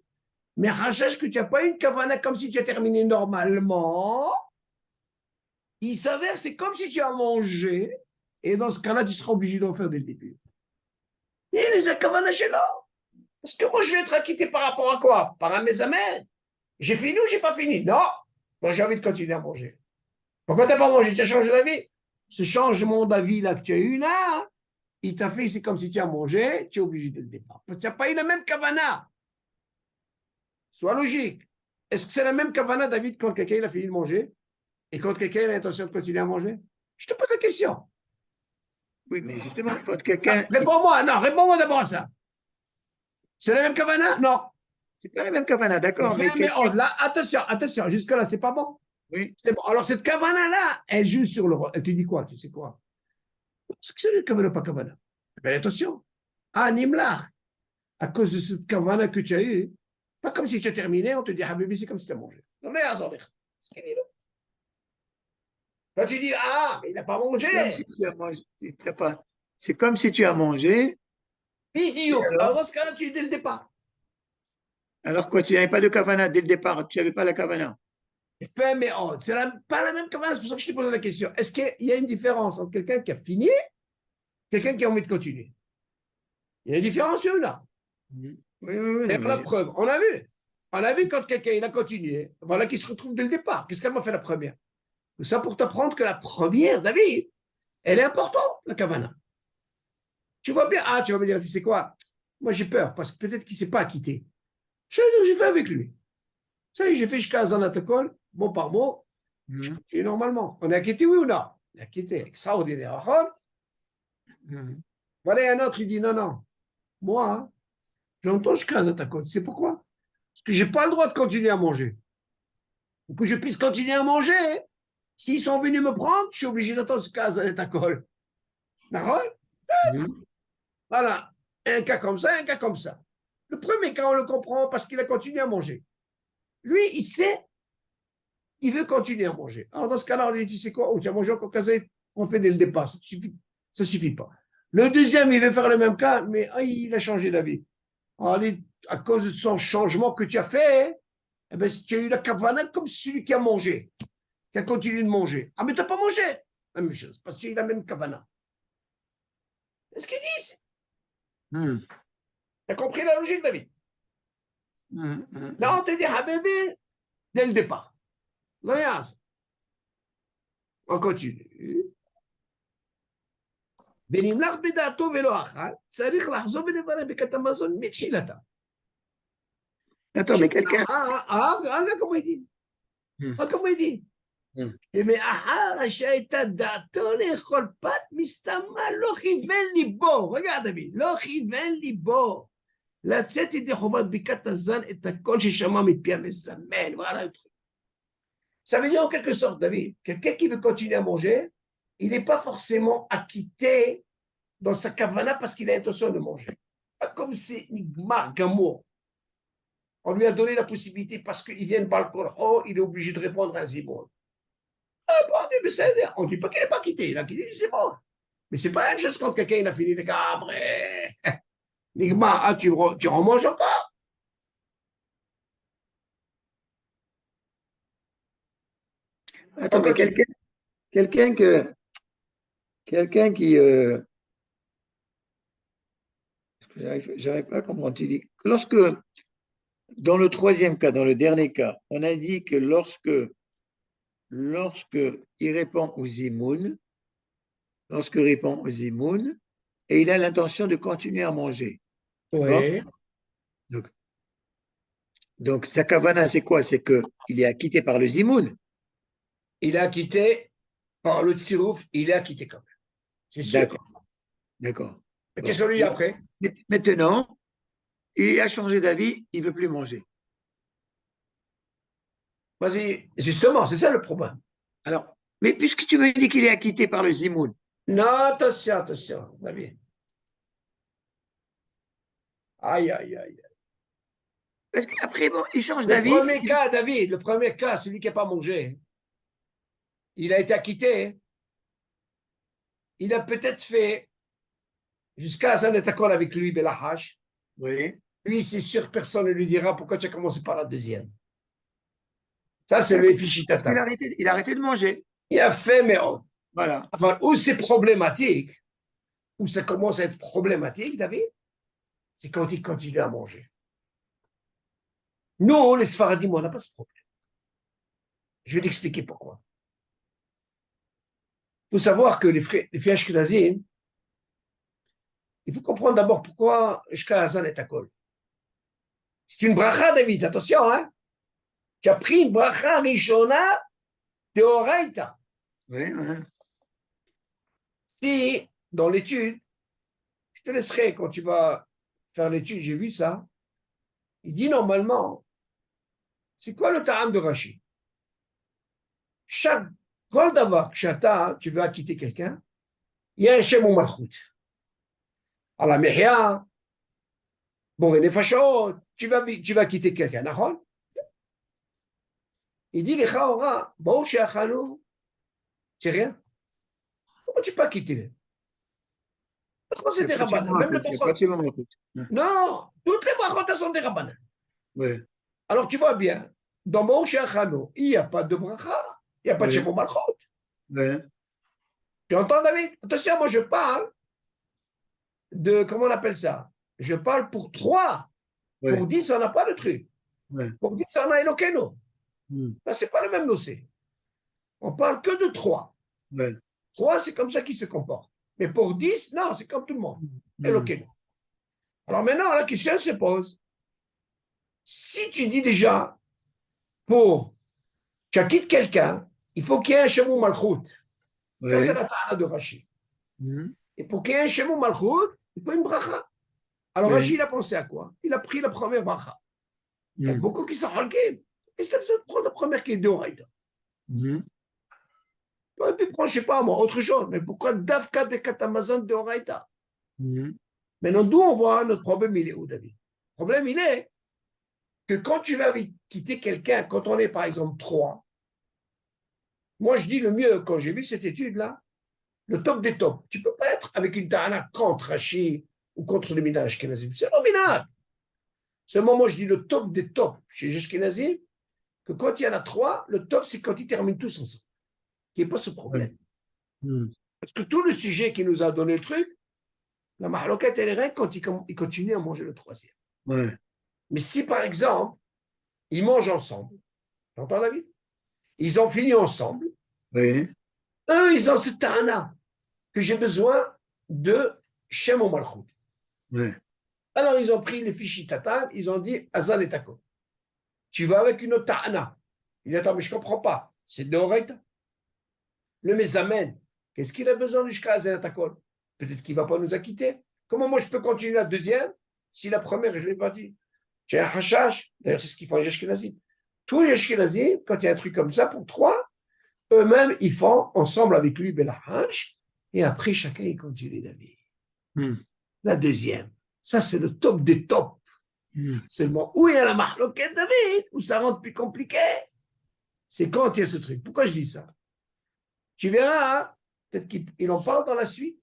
Mais Rachash, que tu n'as pas eu une kavana comme si tu as terminé normalement. Il s'avère, c'est comme si tu as mangé. Et dans ce cas-là, tu seras obligé d'en faire dès le début. Et les kavana chez là. Parce que moi, je vais être acquitté par rapport à quoi? Par un mésamène. J'ai fini ou j'ai pas fini? Non. Moi, j'ai envie de continuer à manger. Pourquoi tu n'as pas mangé? Tu as changé d'avis? Ce changement d'avis là que tu as eu là, il t'a fait, c'est comme si tu as mangé, tu es obligé de le départ. Tu n'as pas eu la même kavana. Sois logique. Est-ce que c'est la même kavana, David, quand quelqu'un il a fini de manger et quand quelqu'un a l'intention de continuer à manger? Je te pose la question. Oui, mais justement, quand quelqu'un. Réponds-moi, non, réponds-moi d'abord à ça. C'est la même kavana? Non. C'est pas la même kavana, d'accord. Mais là, attention, jusque-là, c'est pas bon. Oui. C'est bon. Alors, cette kavana-là, elle joue sur le rôle. Elle te dit quoi? Tu sais quoi? Qu'est-ce que c'est le kavana, pas kavana? Mais attention. Ah, Nimlar, à cause de cette kavana que tu as eue, pas comme si tu as terminé, on te dit, Habibi, c'est comme si tu as mangé. Non, mais attendez. Quand tu dis, ah, mais il n'a pas mangé. C'est comme si tu as mangé. Idiot. Alors, dans ce cas-là, tu es dès le départ. Alors quoi, tu n'avais pas de kavana dès le départ, tu n'avais pas la kavana. Mais c'est pas la même kavana, c'est pour ça que je te pose la question. Est-ce qu'il y a une différence entre quelqu'un qui a fini et quelqu'un qui a envie de continuer? Il y a une différence, là. Oui, et la preuve, on a vu. On a vu quand quelqu'un il a continué, voilà qu'il se retrouve dès le départ. Qu'est-ce qu'elle m'a fait la première? Tout ça pour t'apprendre que la première, David, elle est importante, la kavana. Tu vois bien, tu vas me dire, tu sais quoi? Moi, j'ai peur, parce que peut-être qu'il ne s'est pas acquitté. J'ai fait avec lui. Ça y est, j'ai fait jusqu'à Zanatakol, mot par mot. Je continue normalement. On est acquitté, oui ou non? On est acquitté. Extraordinaire. Voilà, un autre, il dit, non. Moi, j'entends jusqu'à Zanatakol. Tu sais pourquoi? Parce que je n'ai pas le droit de continuer à manger. Pour que je puisse continuer à manger, s'ils sont venus me prendre, je suis obligé d'attendre jusqu'à Zanatakol. D'accord? Voilà. Un cas comme ça, un cas comme ça. Le premier cas, on le comprend parce qu'il a continué à manger. Lui, il sait, il veut continuer à manger. Alors, dans ce cas-là, on lui dit, tu sais quoi, tu as mangé encore casé, on fait dès le départ, ça ne suffit pas. Le deuxième, il veut faire le même cas, mais il a changé d'avis. À cause de son changement que tu as fait, eh ben, tu as eu la kavana comme celui qui a mangé, qui a continué de manger. Ah, mais tu n'as pas mangé. La même chose, parce que tu as eu la même kavana. C'est ce qu'ils disent. Tu as compris la logique, David? Là, on te dit, Habibi, dès le départ. Là, on continue. ונמלך בדעתו ולא אכל, צריך לחזור ולברר ברכת המזון מתחילתה. Attends, mais quelqu'un. comment il dit? comment il dit? ומאחר שהייתה דעתו לאכול פת מסתמה, לא כיוון ליבו, regarde דוד, לא כיוון ליבו, לצאת ידי חובת ברכת הזן את הקול ששמע מפי המזמן, voilà le truc. Ça veut dire en quelque sorte, David, quelqu'un qui veut continuer à manger, il n'est pas forcément acquitté dans sa kavana parce qu'il a l'intention de manger. Pas comme c'est Nigmar Gamour. On lui a donné la possibilité parce qu'il vient de Balkorho, il est obligé de répondre à Zimon. On ne dit pas qu'il n'est pas quitté, il a quitté, c'est bon. Mais ce n'est pas la même chose quand quelqu'un a fini les cabres. Nigmar, tu remanges encore? Attends, mais quelqu'un qui j'arrive pas à comprendre. Tu dis que lorsque, dans le troisième cas, dans le dernier cas, on a dit que lorsque il répond aux zimoun, et il a l'intention de continuer à manger. Oui. Donc sa kavana, c'est quoi? C'est qu'il est acquitté par le zimoun. Il est acquitté par le tsirouf, il est acquitté quand même. C'est sûr. D'accord. Mais qu'est-ce qu'on lui dit après? Maintenant, il a changé d'avis, il ne veut plus manger. Vas-y, justement, c'est ça le problème. Alors, mais puisque tu me dis qu'il est acquitté par le zimoun. Non, attention, David. Aïe. Parce qu'après, bon, il change d'avis. Le premier cas, celui qui n'a pas mangé, il a été acquitté. Il a peut-être fait, jusqu'à ça, on est d'accord avec lui, Belahash. Oui. Lui, c'est sûr, personne ne lui dira pourquoi tu as commencé par la deuxième. Ça, c'est le fichitata. Parce qu'il a arrêté de manger. Il a fait, mais voilà. Enfin, où c'est problématique, où ça commence à être problématique, David, c'est quand il continue à manger. Nous, les Sfaradim, on n'a pas ce problème. Je vais t'expliquer pourquoi. Il faut savoir que les filles Ashkenazim, il faut comprendre d'abord pourquoi Ashkenazan est à col. C'est une bracha, David, attention, hein. Tu as pris une bracha rishona de Oraita. Oui. Si, dans l'étude, je te laisserai quand tu vas faire l'étude, j'ai vu ça, il dit normalement, c'est quoi le ta'am de Rashi? Chaque grand d'abord que tu veux acquitter quelqu'un, il y a un shem ou malchut. À la mehya, bon, et nefashot, tu vas quitter quelqu'un, d'accord? Il dit, les chaora, bon, chez Achanou, c'est rien. Comment tu peux quitter? C'est des rabbins. Même le brachot. Non, toutes les brachot sont des rabbins. Oui. Alors tu vois bien, dans mon chez Achanou, il n'y a pas de bracha, il n'y a pas de chez malchot. Oui. Tu entends, David? Attention, moi je parle de, comment on appelle ça? Je parle pour 3. Oui. Pour 10, on n'a pas de truc. Oui. Pour 10, on a Elokeno. Là, ce n'est pas le même dossier. On parle que de 3. Oui. 3, c'est comme ça qu'ils se comportent. Mais pour 10, non, c'est comme tout le monde. Elokeno. Alors maintenant, la question se pose. Si tu dis déjà, tu acquittes quelqu'un, il faut qu'il y ait un Shemou Malchut. Oui. Ça, c'est la ta'ana de Rashi. Et pour qu'il y ait un Shemou Malchut, il faut une bracha. Alors Rashi, il a pensé à quoi? Il a pris la première bracha. Il y a beaucoup qui sont halkim. Et c'est besoin de prendre la première qui est d'Oraïta. Tu aurais pu prendre, je ne sais pas moi, autre chose. Mais pourquoi Davka Bekat Amazon d'Oraïta? Maintenant, d'où on voit notre problème, il est où, David? Le problème, il est que quand tu vas quitter quelqu'un, quand on est par exemple 3, moi je dis le mieux, quand j'ai vu cette étude-là, le top des tops. Tu ne peux pas être avec une ta'ana contre Rashi ou contre le Minhaj Ashkenazim. C'est abominable. Seulement, moi je dis le top des tops chez Ashkenazim, que quand il y en a 3, le top c'est quand ils terminent tous ensemble. Qu'il n'y ait pas ce problème. Parce que tout le sujet qui nous a donné le truc, la mahloket, elle est rien quand il continue à manger le troisième. Ouais. Mais si, par exemple, ils mangent ensemble, t'entends, David? Ils ont fini ensemble. Oui. Eux, ils ont ce ta'ana que j'ai besoin de Shem ou Malchut. Ouais. Alors, ils ont pris les fichiers tatam, ils ont dit Azan et Tako. Tu vas avec une autre ta'ana. Il dit, attends, mais je ne comprends pas. C'est de Horaïta. Le Mezamen, qu'est-ce qu'il a besoin jusqu'à Azan et Tako? Peut-être qu'il ne va pas nous acquitter. Comment moi je peux continuer la deuxième si la première, je ne l'ai pas dit? Tu as un hashash. D'ailleurs, c'est ce qu'ils font les Ashkenazim. Tous les Ashkenazim, quand il y a un truc comme ça, pour 3, eux-mêmes, ils font ensemble avec lui Belahash, et après, chacun, il continue David. La deuxième, ça, c'est le top des tops. Seulement, où il y a la mahloket David, où ça rend plus compliqué, c'est quand il y a ce truc. Pourquoi je dis ça? Tu verras, hein, peut-être qu'il en parle dans la suite.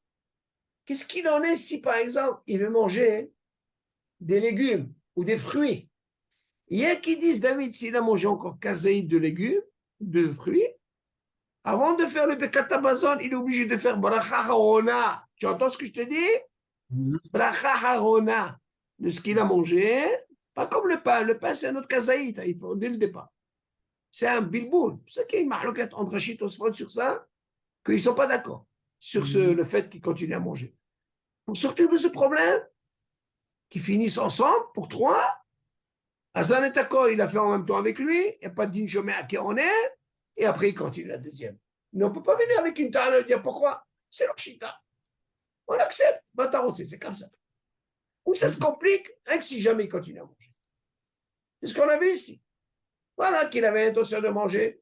Qu'est-ce qu'il en est si, par exemple, il veut manger des légumes ou des fruits? Il y a qui disent, David, s'il a mangé encore kazaïd de légumes, de fruits, avant de faire le Bekat Hamazon, il est obligé de faire Bracha Harona. Tu entends ce que je te dis? Bracha Harona de ce qu'il a mangé. Pas comme le pain. Le pain, c'est un autre kazaïd. Il faut dès le départ. C'est un bilboul. C'est ça qu'il y a une mahloket entre Rachid Tosfot sur ça, qu'ils ne sont pas d'accord sur le fait qu'ils continuent à manger. Pour sortir de ce problème, qu'ils finissent ensemble pour 3, Hazan et Takol, il a fait en même temps avec lui, il n'y a pas de din chomé à qui on est, et après il continue la deuxième. Mais on ne peut pas venir avec une ta'ana et dire pourquoi. C'est leur chita. On accepte. C'est comme ça. Ou ça se complique, rien que si jamais il continue à manger. C'est ce qu'on a vu ici. Voilà qu'il avait l'intention de manger.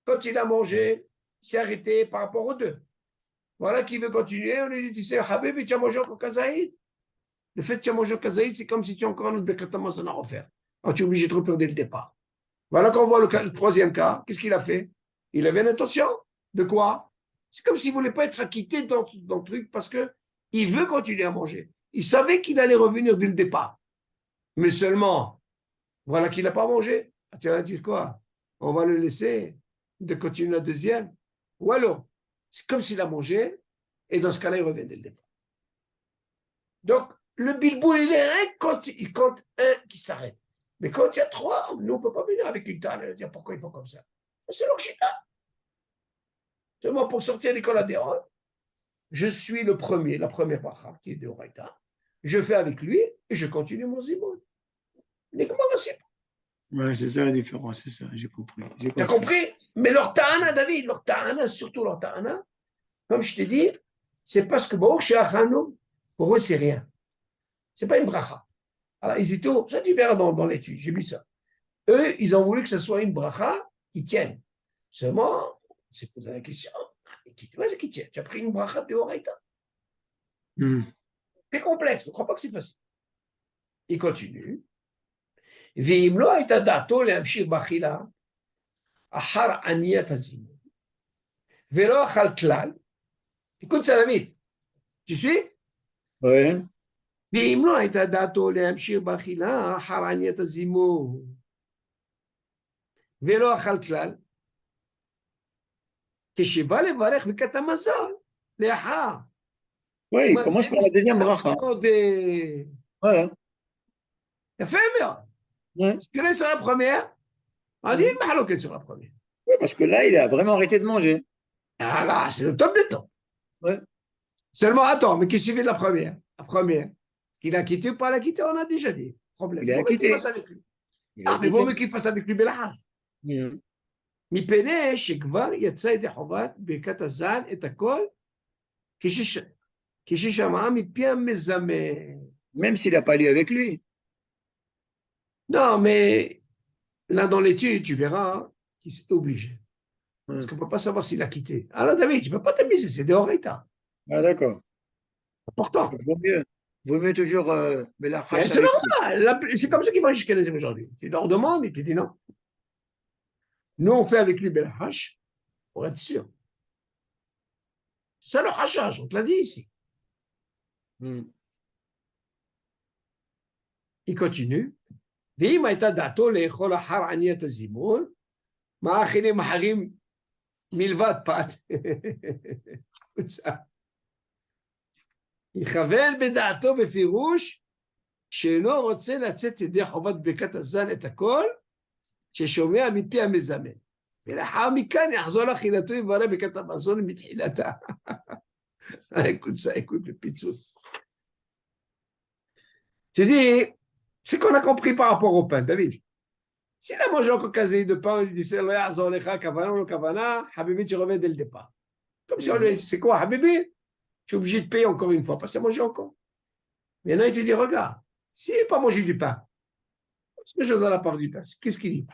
Quand il a mangé, il s'est arrêté par rapport aux 2. Voilà qu'il veut continuer. On lui dit, tu sais, Habib, tu as mangé encore kazaïd. Le fait que tu as mangé kazaïd, c'est comme si tu as encore un békatamas à refaire. Alors tu es obligé de reprendre dès le départ. Voilà qu'on voit le troisième cas. Qu'est-ce qu'il a fait? Il avait l'intention de quoi? C'est comme s'il ne voulait pas être acquitté dans le truc parce qu'il veut continuer à manger. Il savait qu'il allait revenir dès le départ. Mais seulement, voilà qu'il n'a pas mangé. Tu vas dire quoi? On va le laisser de continuer la deuxième? Ou alors, c'est comme s'il a mangé et dans ce cas-là, il revient dès le départ. Donc, le bilboul, il est un quand il compte un qui s'arrête. Mais quand il y a 3, nous, on ne peut pas venir avec une table et dire pourquoi ils font comme ça. C'est leur chita. Seulement pour sortir l'école adhérente, je suis le premier, la première bracha qui est de Horaïta. Je fais avec lui et je continue mon zimoun. Ouais, c'est ça la différence, c'est ça, j'ai compris. Tu as compris? Mais leur ta'ana, David, leur ta'ana, surtout leur ta'ana, comme je t'ai dit, c'est parce que pour eux, c'est rien. Ce n'est pas une bracha. Alors, ils étaient, ça tu verras dans l'étude, j'ai vu ça. Eux, ils ont voulu que ce soit une bracha qui tienne. Seulement, on s'est posé la question, qui tient? Tu as pris une bracha de Horaïta. C'est complexe, ne crois pas que c'est facile. Il continue. ואם לא הייתה דעתו להמשיך באכילה אחר עניית הזימון ולא אכל כלל, écoute ça David, tu suis? Oui. ואם לא הייתה דעתו להמשיך באכילה אחר עניית הזימון ולא אכל כלל, כשבא לברך ברכת המזון לאחר. Oui, il commence par la deuxième bracha. Voilà. יפה מאוד. Tirer sur la première, on dit une mahaloket sur la première. Oui, parce que là, il a vraiment arrêté de manger. Ah là, c'est le top des tops. Ouais. Seulement, attends, mais qu'est-ce qu'il fait de la première? La première. Est-ce qu'il a quitté ou pas l'a quitté? On a déjà dit. Problème. Il a quitté. Qu'il fasse avec lui. Mais vaut mieux qu'il fasse avec lui Belahar. מפני שכבר יצא ידי חובת ברכת הזן את הכל כששמעה מפי המזמן. Même s'il n'a pas lu avec lui. Non, mais là dans l'étude, tu verras qu'il est obligé. Parce qu'on ne peut pas savoir s'il a quitté. Alors David, tu ne peux pas t'amuser, c'est des Horaïta. Ah d'accord. Important. Vaut mieux. Vous mettez toujours Mais Belachash c'est avec lui. normal. C'est comme ça qu'ils vont jusqu'à les aujourd'hui. Tu leur demandes et tu dis non. Nous, on fait avec lui Belhash pour être sûr. C'est ça le hachage, on te l'a dit ici. Il continue. ואם הייתה דעתו לאכול אחר עניית הזימון, מה האכילים אחרים מלבד פת? יכוון בדעתו בפירוש שאינו רוצה לצאת ידי חובת ברכת הזן את הכל, ששומע מפי המזמן. ולאחר מכאן יחזור לאכילתו ויברא ברכת המזון מתחילתה. écoute ça, écoute le פיצוץ. Tu dis, c'est qu'on a compris par rapport au pain, David. S'il a mangé encore quasi de pain, il dit, c'est le Yazor Lecha, Kavana, ou Kavana, Habibi, tu reviens dès le départ. Comme si on lui dit, c'est quoi, Habibi? Tu es obligé de payer encore une fois, parce que c'est mangé encore. Maintenant, il te dit, regarde, s'il n'est pas mangé du pain, c'est une chose à la part du pain. Qu'est-ce qu'il dit?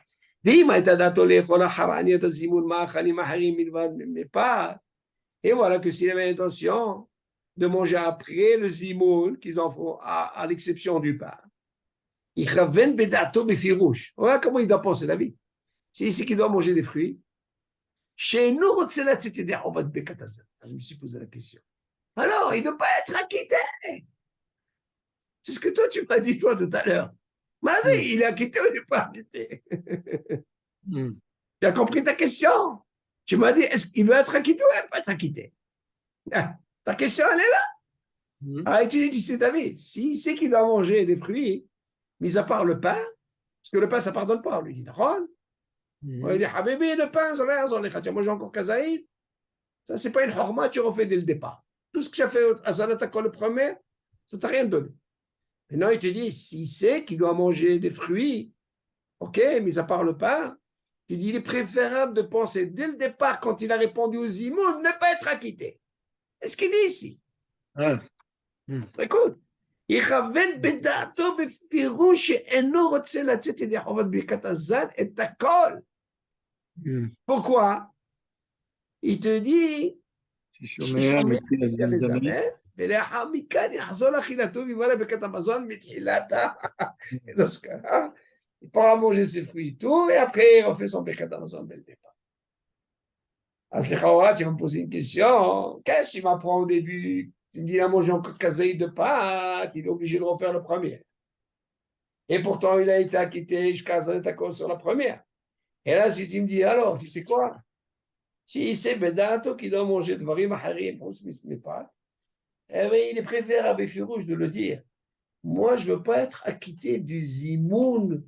Mais pas. Et voilà que s'il avait l'intention de manger après le zimoun, qu'ils en font à l'exception du pain, il raven bedato befirouche. Voilà comment il doit penser la vie. C'est ici qu'il doit manger des fruits. Chez nous, je me suis posé la question. Alors, il ne doit pas être acquitté. C'est ce que toi, tu m'as dit, toi, tout à l'heure. Vas-y, il est acquitté ou il n'est pas acquitté? Tu as compris ta question? Tu m'as dit, est-ce qu'il veut être acquitté ou il ne veut pas être acquitté? Ta question, elle est là. Alors, tu sais, David, s'il sait qu'il doit manger des fruits, mis à part le pain, parce que le pain, ça ne pardonne pas, on lui dit, d'accord? Il dit, Habibi, le pain, tu as mangé encore kazaïd, ça, c'est pas une horma, tu refais dès le départ. Tout ce que tu as fait à Zanatako le premier, ça ne t'a rien donné. Maintenant, il te dit, s'il sait qu'il doit manger des fruits, ok, mis à part le pain, tu dis, il est préférable de penser dès le départ, quand il a répondu aux immondes, ne pas être acquitté. C'est ce qu'il dit ici. écoute, יכוון בדעתו בפירוש שאינו רוצה לצאת ידי חובת ברכת הזן את הכל. Pourquoi? Il te dit, ששומע מפי המזמן, ולאחר מכאן יחזור לאכילתו ויברא ברכת המזון מתחילתה. Dans ce cas, il pourra manger ses fruits et tout, et après il refait son bרכת המזון dès le départ. אז לכאורה, tu vas me poser une question, qu'est-ce que tu m'apprends au début? Tu me dis, il a mangé encore kazaï de pâte, il est obligé de refaire le premier. Et pourtant, il a été acquitté jusqu'à Zanetako sur la première. Et là, si tu me dis, alors, tu sais quoi? Si c'est Bedato qui doit manger de Varim Harim, eh bien, il est préférable et rouge de le dire. Moi, je ne veux pas être acquitté du zimoun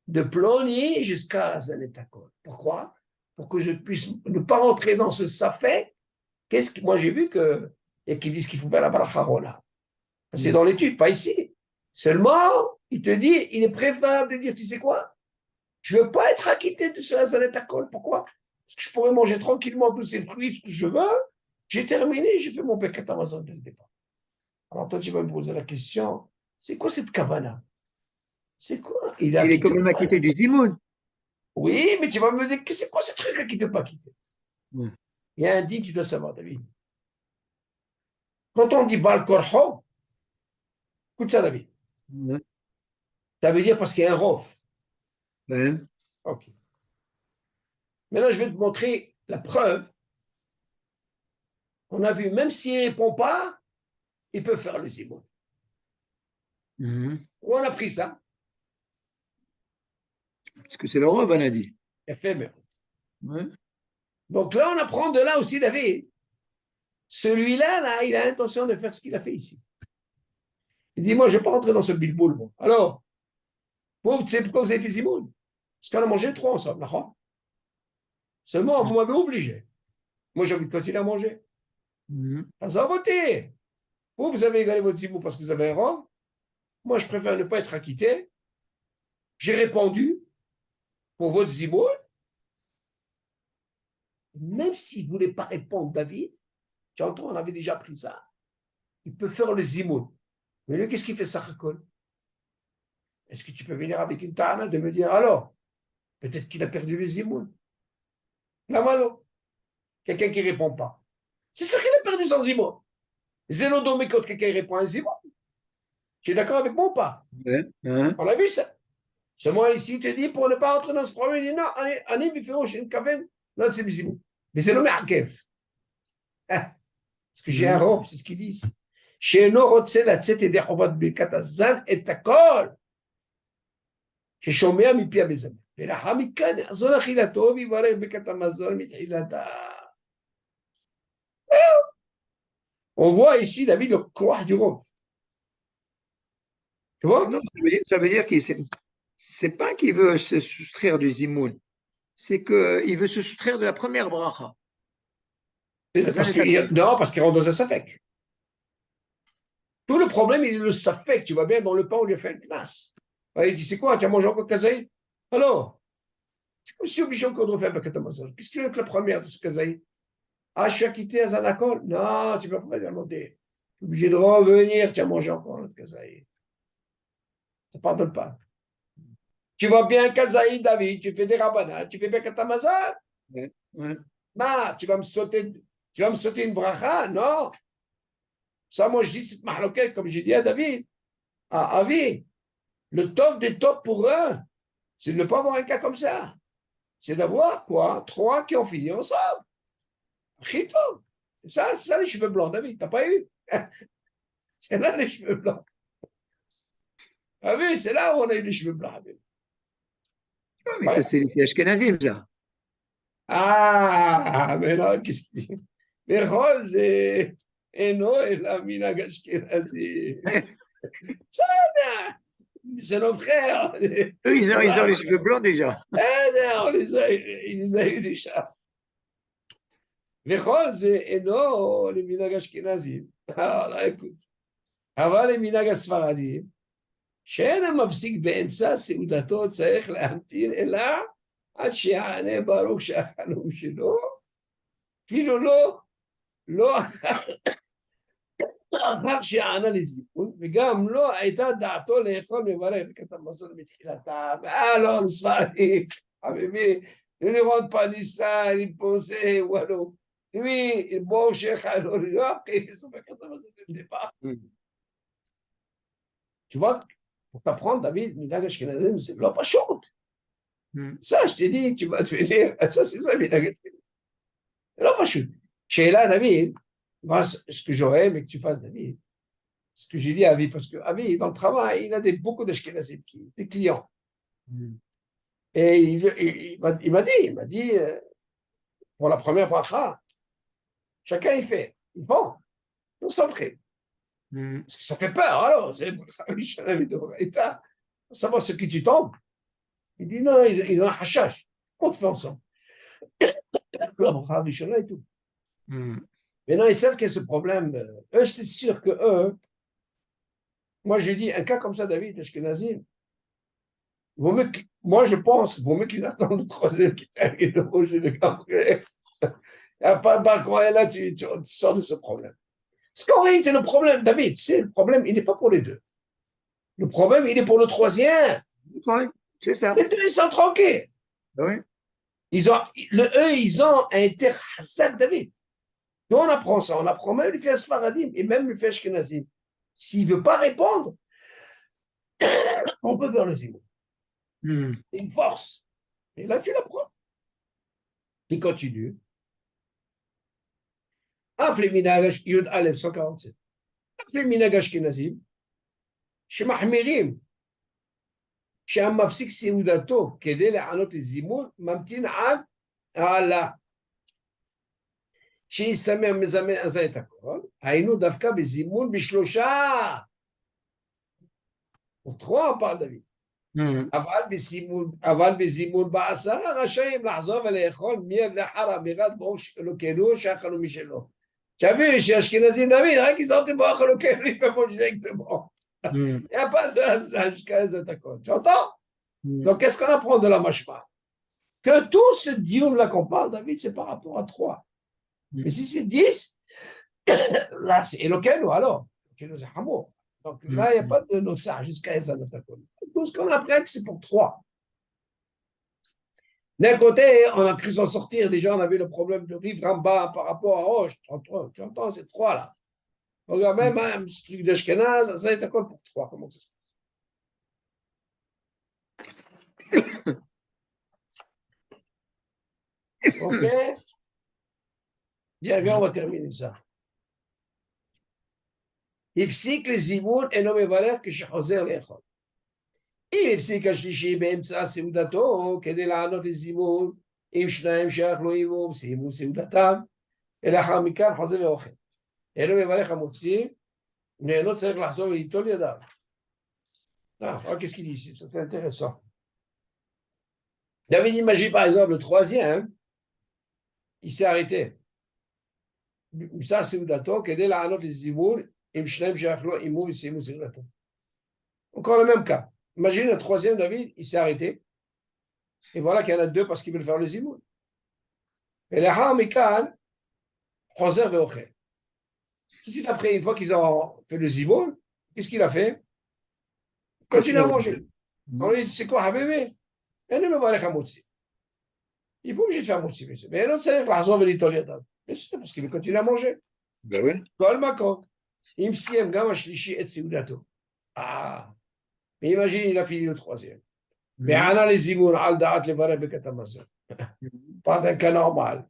de Ploni jusqu'à Zanetako. Pourquoi? Pour que je puisse ne pas rentrer dans ce safek. Qu'est-ce que moi j'ai vu que et qui disent qu'il faut faire la baracharola. C'est dans l'étude, pas ici. Seulement, il te dit, il est préférable de dire, tu sais quoi? Je ne veux pas être acquitté de ce Hazanetakol. Pourquoi? Parce que je pourrais manger tranquillement tous ces fruits, ce que je veux. J'ai terminé, j'ai fait mon Birkat Hamazon dès le départ. Alors toi, tu vas me poser la question, c'est quoi cette kavana? C'est quoi? Il est quand même acquitté du zimoun. Oui, mais tu vas me dire, c'est quoi ce truc qui ne t'a pas quitté? Il y a un dit, tu dois savoir, David. Quand on dit Bal Korho, écoute ça, David. Ça veut dire parce qu'il y a un rof. Ok. Maintenant, je vais te montrer la preuve. On a vu, même s'il ne répond pas, il peut faire le zimoun. Où on a pris ça? Parce que c'est le rof, on a dit. Éphémère. Donc là, on apprend de là aussi, David. Celui-là, là, il a l'intention de faire ce qu'il a fait ici. Il dit, moi, je ne vais pas rentrer dans ce bilboul. Bon. Alors, vous savez pourquoi vous avez fait zimoun? Parce qu'on a mangé trois ensemble, d'accord? Seulement, vous m'avez obligé. Moi, j'ai envie de continuer à manger. Ça a voté. Vous avez égalé votre zimoun parce que vous avez un rang. Moi, je préfère ne pas être acquitté. J'ai répondu pour votre zimoun. Même s'il ne voulait pas répondre, David, tu entends, on avait déjà pris ça. Il peut faire le zimoun. Mais lui, qu'est-ce qu'il fait, Sachakol? Est-ce que tu peux venir avec une ta'ana de me dire, alors, peut-être qu'il a perdu le zimoun? La malo. Quelqu'un qui ne répond pas. C'est sûr qu'il a perdu son zimoun. Zélodomé quand quelqu'un répond à un zimoun. Tu es d'accord avec moi ou pas? On a vu ça. Seulement ici, tu dis, pour ne pas rentrer dans ce problème, il dit non, allez, il fait une caverne. Non, c'est visible. Mais c'est le Me'akev. Parce que j'ai un robe, c'est ce qu'ils disent. שאינו רוצה לצאת ידי חובת ברכת הזן את הכל ששומע מפי המזמר ולאחר מכן יחזור אכילתו ויברך ברכת המזון מתחילתה. On voit ici David le courage du robe. Tu vois? Non, ça veut dire qu'il c'est pas qu'il veut se soustraire du zimoun, c'est qu'il veut se soustraire de la première bracha. Parce qu'il rentre dans un safek. Tout le problème, il est le safek. Tu vois bien, dans le pain, on lui a fait une classe. Il dit, c'est quoi, tu as mangé encore kazaï? Alors, c'est aussi obligé encore de faire le katamazon. Qu'est-ce qu'il y a avec la première de ce kazaï? Ah, je suis acquitté à Zanakol? Non, tu ne peux pas demander. Tu es obligé de revenir, tu as mangé encore notre kazaï. Ça ne pardonne pas. Tu vois bien kazaï, David, tu fais des rabanas, tu fais bien katamazon? Ouais. Bah, tu vas me sauter une bracha? Non. Ça, moi, je dis, c'est mahloquet, comme j'ai dit à David, à Avi. Le top des tops pour eux, c'est de ne pas avoir un cas comme ça. C'est d'avoir quoi? 3 qui ont fini ensemble. Chito. C'est ça les cheveux blancs, David. T'as pas eu? C'est là les cheveux blancs. Ah oui, c'est là où on a eu les cheveux blancs. Ouais, mais ça, c'est les Ashkenazim, ça. Ah, mais non, qu'est-ce qu'il dit? Mais Rose et Noé, la minag Ashkenazi. Ça, c'est nos frères. Eux, ils ont les cheveux blancs déjà. Il les a eu déjà. וכל זה אינו למנהג אשכנזים. לא, écoute. אבל למנהג הספרדים, שאין המפסיק באמצע סעודתו צריך להמתין אלא עד שיענה ברוך שהחלום שלו, אפילו לא אחר שענה לזיכון, וגם לא הייתה דעתו לאכול מברך וכתב מסורת בתחילתה. לא, לספרדים, חביבי, ne lui rentre pas ni ça, ni pensée, ou alors. Lui, il bon chez Khaloriak, et ils sont fait 80 dès le départ. Tu vois, pour t'apprendre, David, Minag Ashkenazim, c'est pas chaud. Ça, je t'ai dit, tu vas te venir. Ça, c'est ça, Minag Ashkenazim. C'est pas chaud. Chez là, David, moi, ce que j'aurais aimé que tu fasses, David, ce que j'ai dit à Avi, parce que Avi, dans le travail, il a beaucoup d'Ashkenazim, des clients. Et il m'a dit, pour la première bracha, chacun il fait, ils vont, ils sont prêts. Parce que ça fait peur, alors, c'est pour savoir ce qui tu tombes. Il dit non, ils ont un hachash, on te fait ensemble. La bracha Rishona et tout. Maintenant, ils savent qu'il y a ce problème. Eux, c'est sûr que eux, moi j'ai dit, un cas comme ça, David, Ashkenazim, moi je pense, vaut mieux qu'ils attendent le troisième qui t'arrive de manger le cambré. Il n'y a pas le balcon, et là, tu sors de ce problème. Parce qu'en réalité, le problème, David, c'est le problème, il n'est pas pour les deux. Le problème, il est pour le troisième. Oui, c'est ça. Les deux, ils sont tranquilles. Oui. Ils ont un terhassak, David. Nous, on apprend ça. On apprend même le fait Sfaradim et même le fait Ashkenazim. S'il ne veut pas répondre, on peut faire le zimou. C'est une force. Et là, tu l'apprends. Il continue. אף למנהג י"א 147. אף למנהג אשכנזים שמחמירים שהמפסיק סעודתו כדי לענות לזימון ממתין עד העלה שיסמא מזמן אז את הכל, היינו דווקא בזימון בשלושה. ותחום פעם דוד. אבל בזימון בעשרה רשאים לחזור ולאכול מיד לאחר אמירת ברוך אלוקינו שאכלו משלו. Tu as vu, chez Ashkenazim David, hein, qui sortent pas auquel ils peuvent manger directement. Il n'y a pas de ça jusqu'à les attaquants. Tu entends? Donc, qu'est-ce qu'on apprend de la mashma? Que tout ce dioum-là qu'on parle, David, c'est par rapport à 3. Mais si c'est 10, là, c'est Elokeinu, alors. Elokeinu, c'est Hamour. Donc là, il n'y a pas de nosa jusqu'à les attaquants. Tout ce qu'on apprend, c'est pour 3. D'un côté, on a cru s'en sortir. Déjà, on avait le problème de Riv Ramba par rapport à Roche. Tu entends, c'est 3 là. Regarde, même ce truc d'Ashkenaz, ça est encore pour 3. Comment ça se passe? Ok? Bien, on va terminer ça. הפסיק לזימון אינו מברך כשחוזר לאכול. אם הפסיק השלישי באמצע סעודתו כדי לענות לזימון, אם שניים שאכלו עימו סיימו סעודתם, ולאחר מכן חוזר ואוכל. אינו מברך המוציא, ואינו צריך לחזור וליטול ידיו. Qu'est-ce qu'il dit ici? Ça, c'est intéressant. David, imagine par exemple le troisième, il s'est arrêté. Ça, סעודתו כדי לענות לזימון, encore le même cas. Imagine le troisième, David, il s'est arrêté. Et voilà qu'il y en a 2 parce qu'ils veulent faire le zimoun. Et les Hamikan, Choser Veocher. Tout de suite après, une fois qu'ils ont fait le zimoun, qu'est-ce qu'il a fait? Continue à manger. On lui dit, c'est quoi, Habibé? Il ne me va pas motzi. Il n'est pas obligé de faire motzi, monsieur. Mais l'autre, c'est l'argent de l'Italiadam. Mais c'est parce qu'il veut continuer à manger. Ben oui. Kol Makon. אם סיים גם השלישי את סעודתו. Mais imagine, il a fini le troisième. וענה לזימון על דעת לברך ברכת המזון. Pas d'un cas normal.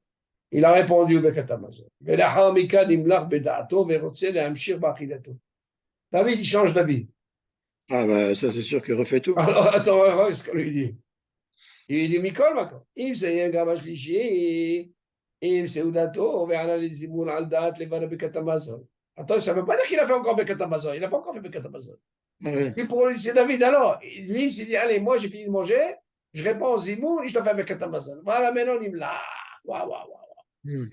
Il a répondu ברכת המזון. ולאחר מכן נמלך בדעתו ורוצה להמשיך באכילתו. David, il change d'avis. Ah ben ça c'est sûr qu'il refait tout. Alors attends, on va voir ce qu'on lui dit. Il lui dit, מכל מקום. אם סיים גם השלישי, עם סעודתו, וענה לזימון על דעת לברך ברכת המזון. Attends, ça ne veut pas dire qu'il a fait encore Bekat Amazon. Il n'a pas encore fait Bekat Amazon. Puis pour lui, c'est David, alors, lui, il s'est dit, allez, moi, j'ai fini de manger, je réponds aux Zimoun et je dois faire Bekat Amazon. Voilà, maintenant, il me l'a. Waouh, waouh, waouh.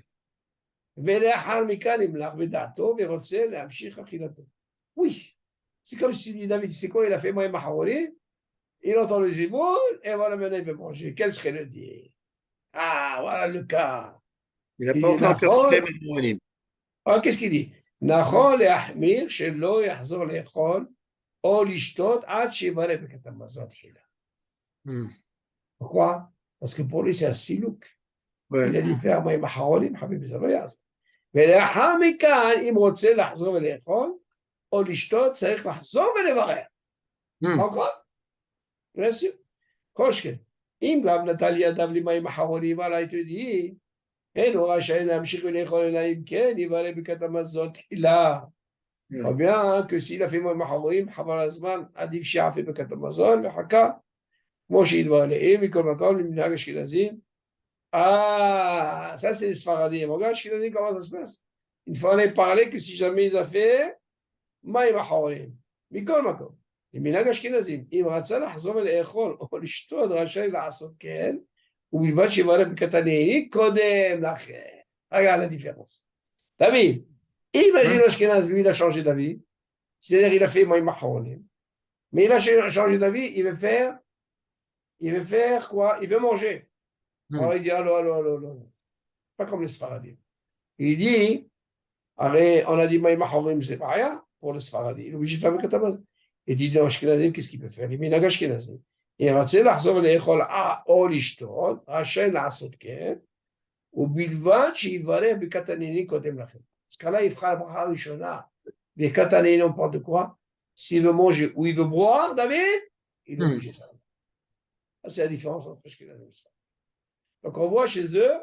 ולאחר מכאן נמלך בדעתו ורוצה להמשיך אכילתו. Oui, c'est comme si David, c'est quoi, il a fait Moïm Mahaori, il entend le Zimoun et voilà, maintenant, il veut manger. Quel serait le dire? Ah, voilà le cas. Il n'a pas encore fait Moïm. Alors, qu'est-ce qu'il dit? נכון להחמיר שלא יחזור לאכול או לשתות עד שיברך ברכת המזון תחילה. Pourquoi? Parce que pour lui c'est un silouk. Il a dit faire מים אחרונים, חביבי זה לא יעזור. ולאחר מכאן אם רוצה לחזור ולאכול או לשתות צריך לחזור ולברך. נכון? bien sûr. כל שכן. אם גם נטל ידיו למים אחרונים על היתודי, אינו רשאי להמשיך ולאכול אלא אם כן יברך ברכת המזון תחילה. ou bien que s'il a fait moins מחרורים, חבל הזמן, עדיף שיעשה ברכת המזון וחכה, כמו שהתברר לעיל, מכל מקום למנהג אשכנזים. Ça c'est les Sfaradim. Regarde Ashkenazim comment ça se passe. Il fallait parler que si jamais ils ont fait מים אחרונים. מכל מקום. למנהג אשכנזים, אם רצה לחזור ולאכול או לשתות, רשאי לעשות כן. ובלבד שיברך ברכת הנהי קודם לכן. Regarde la différence. David, imagine l'Ashkenaz, lui, il a changé d'avis. C'est-à-dire, il a fait Moïm Maharonim. Mais il a changé d'avis, il veut faire quoi? Il veut manger. Alors il dit, allô. Pas comme les Sfaradim. Il dit, allez, on a dit Moïm Maharonim, c'est pas rien pour les Sfaradim. Il est obligé de faire le katamaz. Il dit, dans l'Ashkenazim, qu'est-ce qu'il peut faire? Il met une Ashkenazim. אם רצה לחזור לאכול או לשתות, רשאי לעשות כן, ובלבד שיברך ברכת הנהי קודם לכן. אז כאן יבחר הברכה הראשונה, ברכת הנהי n'importe quoi, s'il veut manger ou il veut boire, David, il est obligé de faire. Ça, c'est la différence entre Ashkenazim et Sfaradim. Donc on voit chez eux,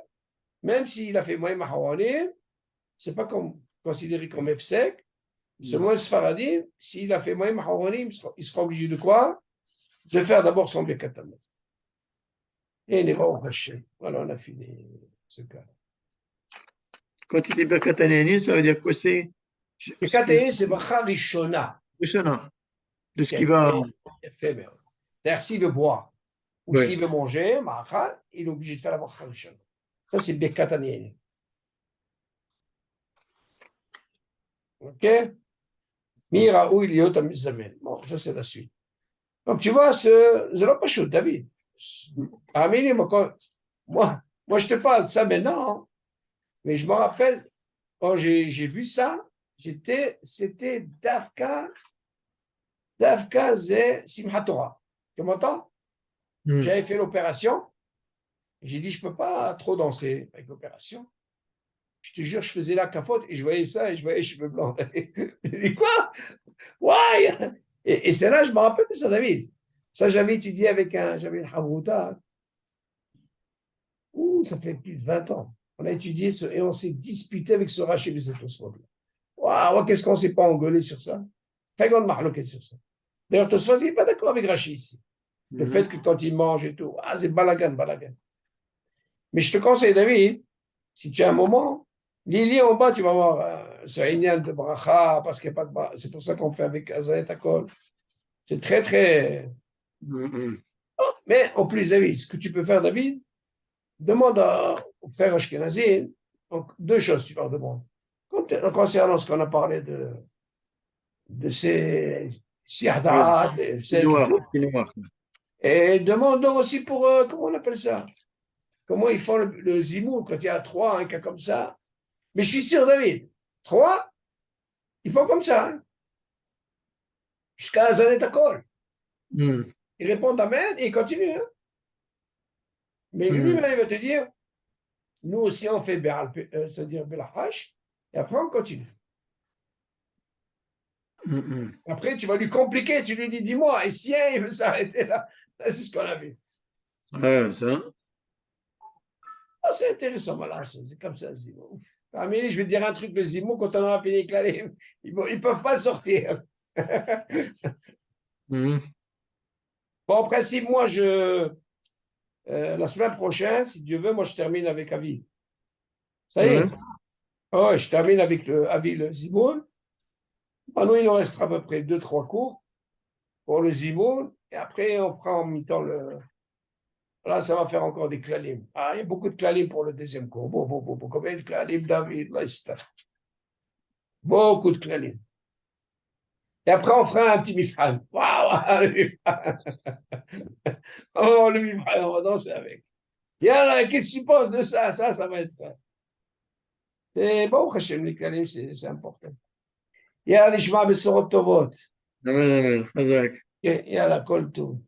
même s'il a fait Moïm Maharonim, c'est pas considéré comme Efsek, seulement Sfaradim, s'il a fait Moïm Maharonim, il sera obligé de quoi? De faire d'abord son Bekat Amazon. Et les rois Hachem. Voilà, on a fini ce cas. Quand il dit Bekat Haneni, ça veut dire quoi c'est? Bekat Haneni, c'est Bracha Rishona. Rishona. De ce qui va. C'est-à-dire, s'il veut boire ou s'il veut manger, il est obligé de faire la Bracha Rishona. Ça, c'est Bekat Haneni. Ok? Mira ou Iliot Amizamen. Bon, ça, c'est la suite. Donc, tu vois, c'est pas chaud, David. Moi, je te parle de ça maintenant, mais je me rappelle, quand j'ai vu ça, c'était Davka Zé Simchat Torah. Tu m'entends? J'avais fait l'opération. J'ai dit, je ne peux pas trop danser avec l'opération. Je te jure, je faisais la cafote et je voyais ça et je voyais les cheveux blancs. Je dis quoi? Ouais! Et c'est là, je me rappelle de ça, David. Ça, j'avais étudié j'avais une Havruta. Ouh, ça fait plus de 20 ans. On a étudié et on s'est disputé avec ce Rachid de cet Tosfot. Waouh, qu'est-ce qu'on ne s'est pas engueulé sur ça? Très grande marloquette sur ça. D'ailleurs, Tosfot, il n'est pas d'accord avec Rachid ici. Le fait que quand il mange et tout, c'est balagan, balagan. Mais je te conseille, David, si tu as un moment, lis en bas, tu vas voir, c'est Inyan de Bracha, parce qu'il n'y a pas de Bracha. C'est pour ça qu'on fait avec Azaït Akol. C'est très, très. Mais en plus, David, ce que tu peux faire, David, demande aux frères Ashkenazim, donc 2 choses tu leur demandes. Concernant ce qu'on a parlé de ces siadat, et demandons aussi pour, comment on appelle ça? Comment ils font le zimour quand il y a 3, un cas comme ça. Mais je suis sûr, David, 3, ils font comme ça. Hein? Jusqu'à la Zanet Akol. Ils répondent Amen et ils continuent. Hein? Mais lui-même, il va te dire, nous aussi, on fait c'est-à-dire Belahash, et après, on continue. Après, tu vas lui compliquer, tu lui dis, dis-moi, et si il veut s'arrêter là, c'est ce qu'on a vu. Ça. C'est intéressant, voilà, c'est comme ça, Zimo. Amélie, je vais te dire un truc, le Zimo, quand on aura fini avec ils ne peuvent pas sortir. Bon, en principe, moi, la semaine prochaine, si Dieu veut, moi, je termine avec Avi. Ça y est. Oh, je termine avec Avi, le Zimoun. Nous, il nous restera à peu près 2-3 cours pour le Zimoun. Et après, on prend en mi-temps Là, ça va faire encore des klalim. Il y a beaucoup de klalim pour le deuxième cours. Bon. Combien de klalim, David? Beaucoup de klalim. Et après, on fera un petit mifran. Waouh, le mifran. Oh, le mifran, on va danser avec. Yallah, qu'est-ce que tu penses de ça? Ça va être. C'est bon, Hachem, les klalim, c'est important. Yallah, nishma besorot tovot. Amen. Yallah, kol tov.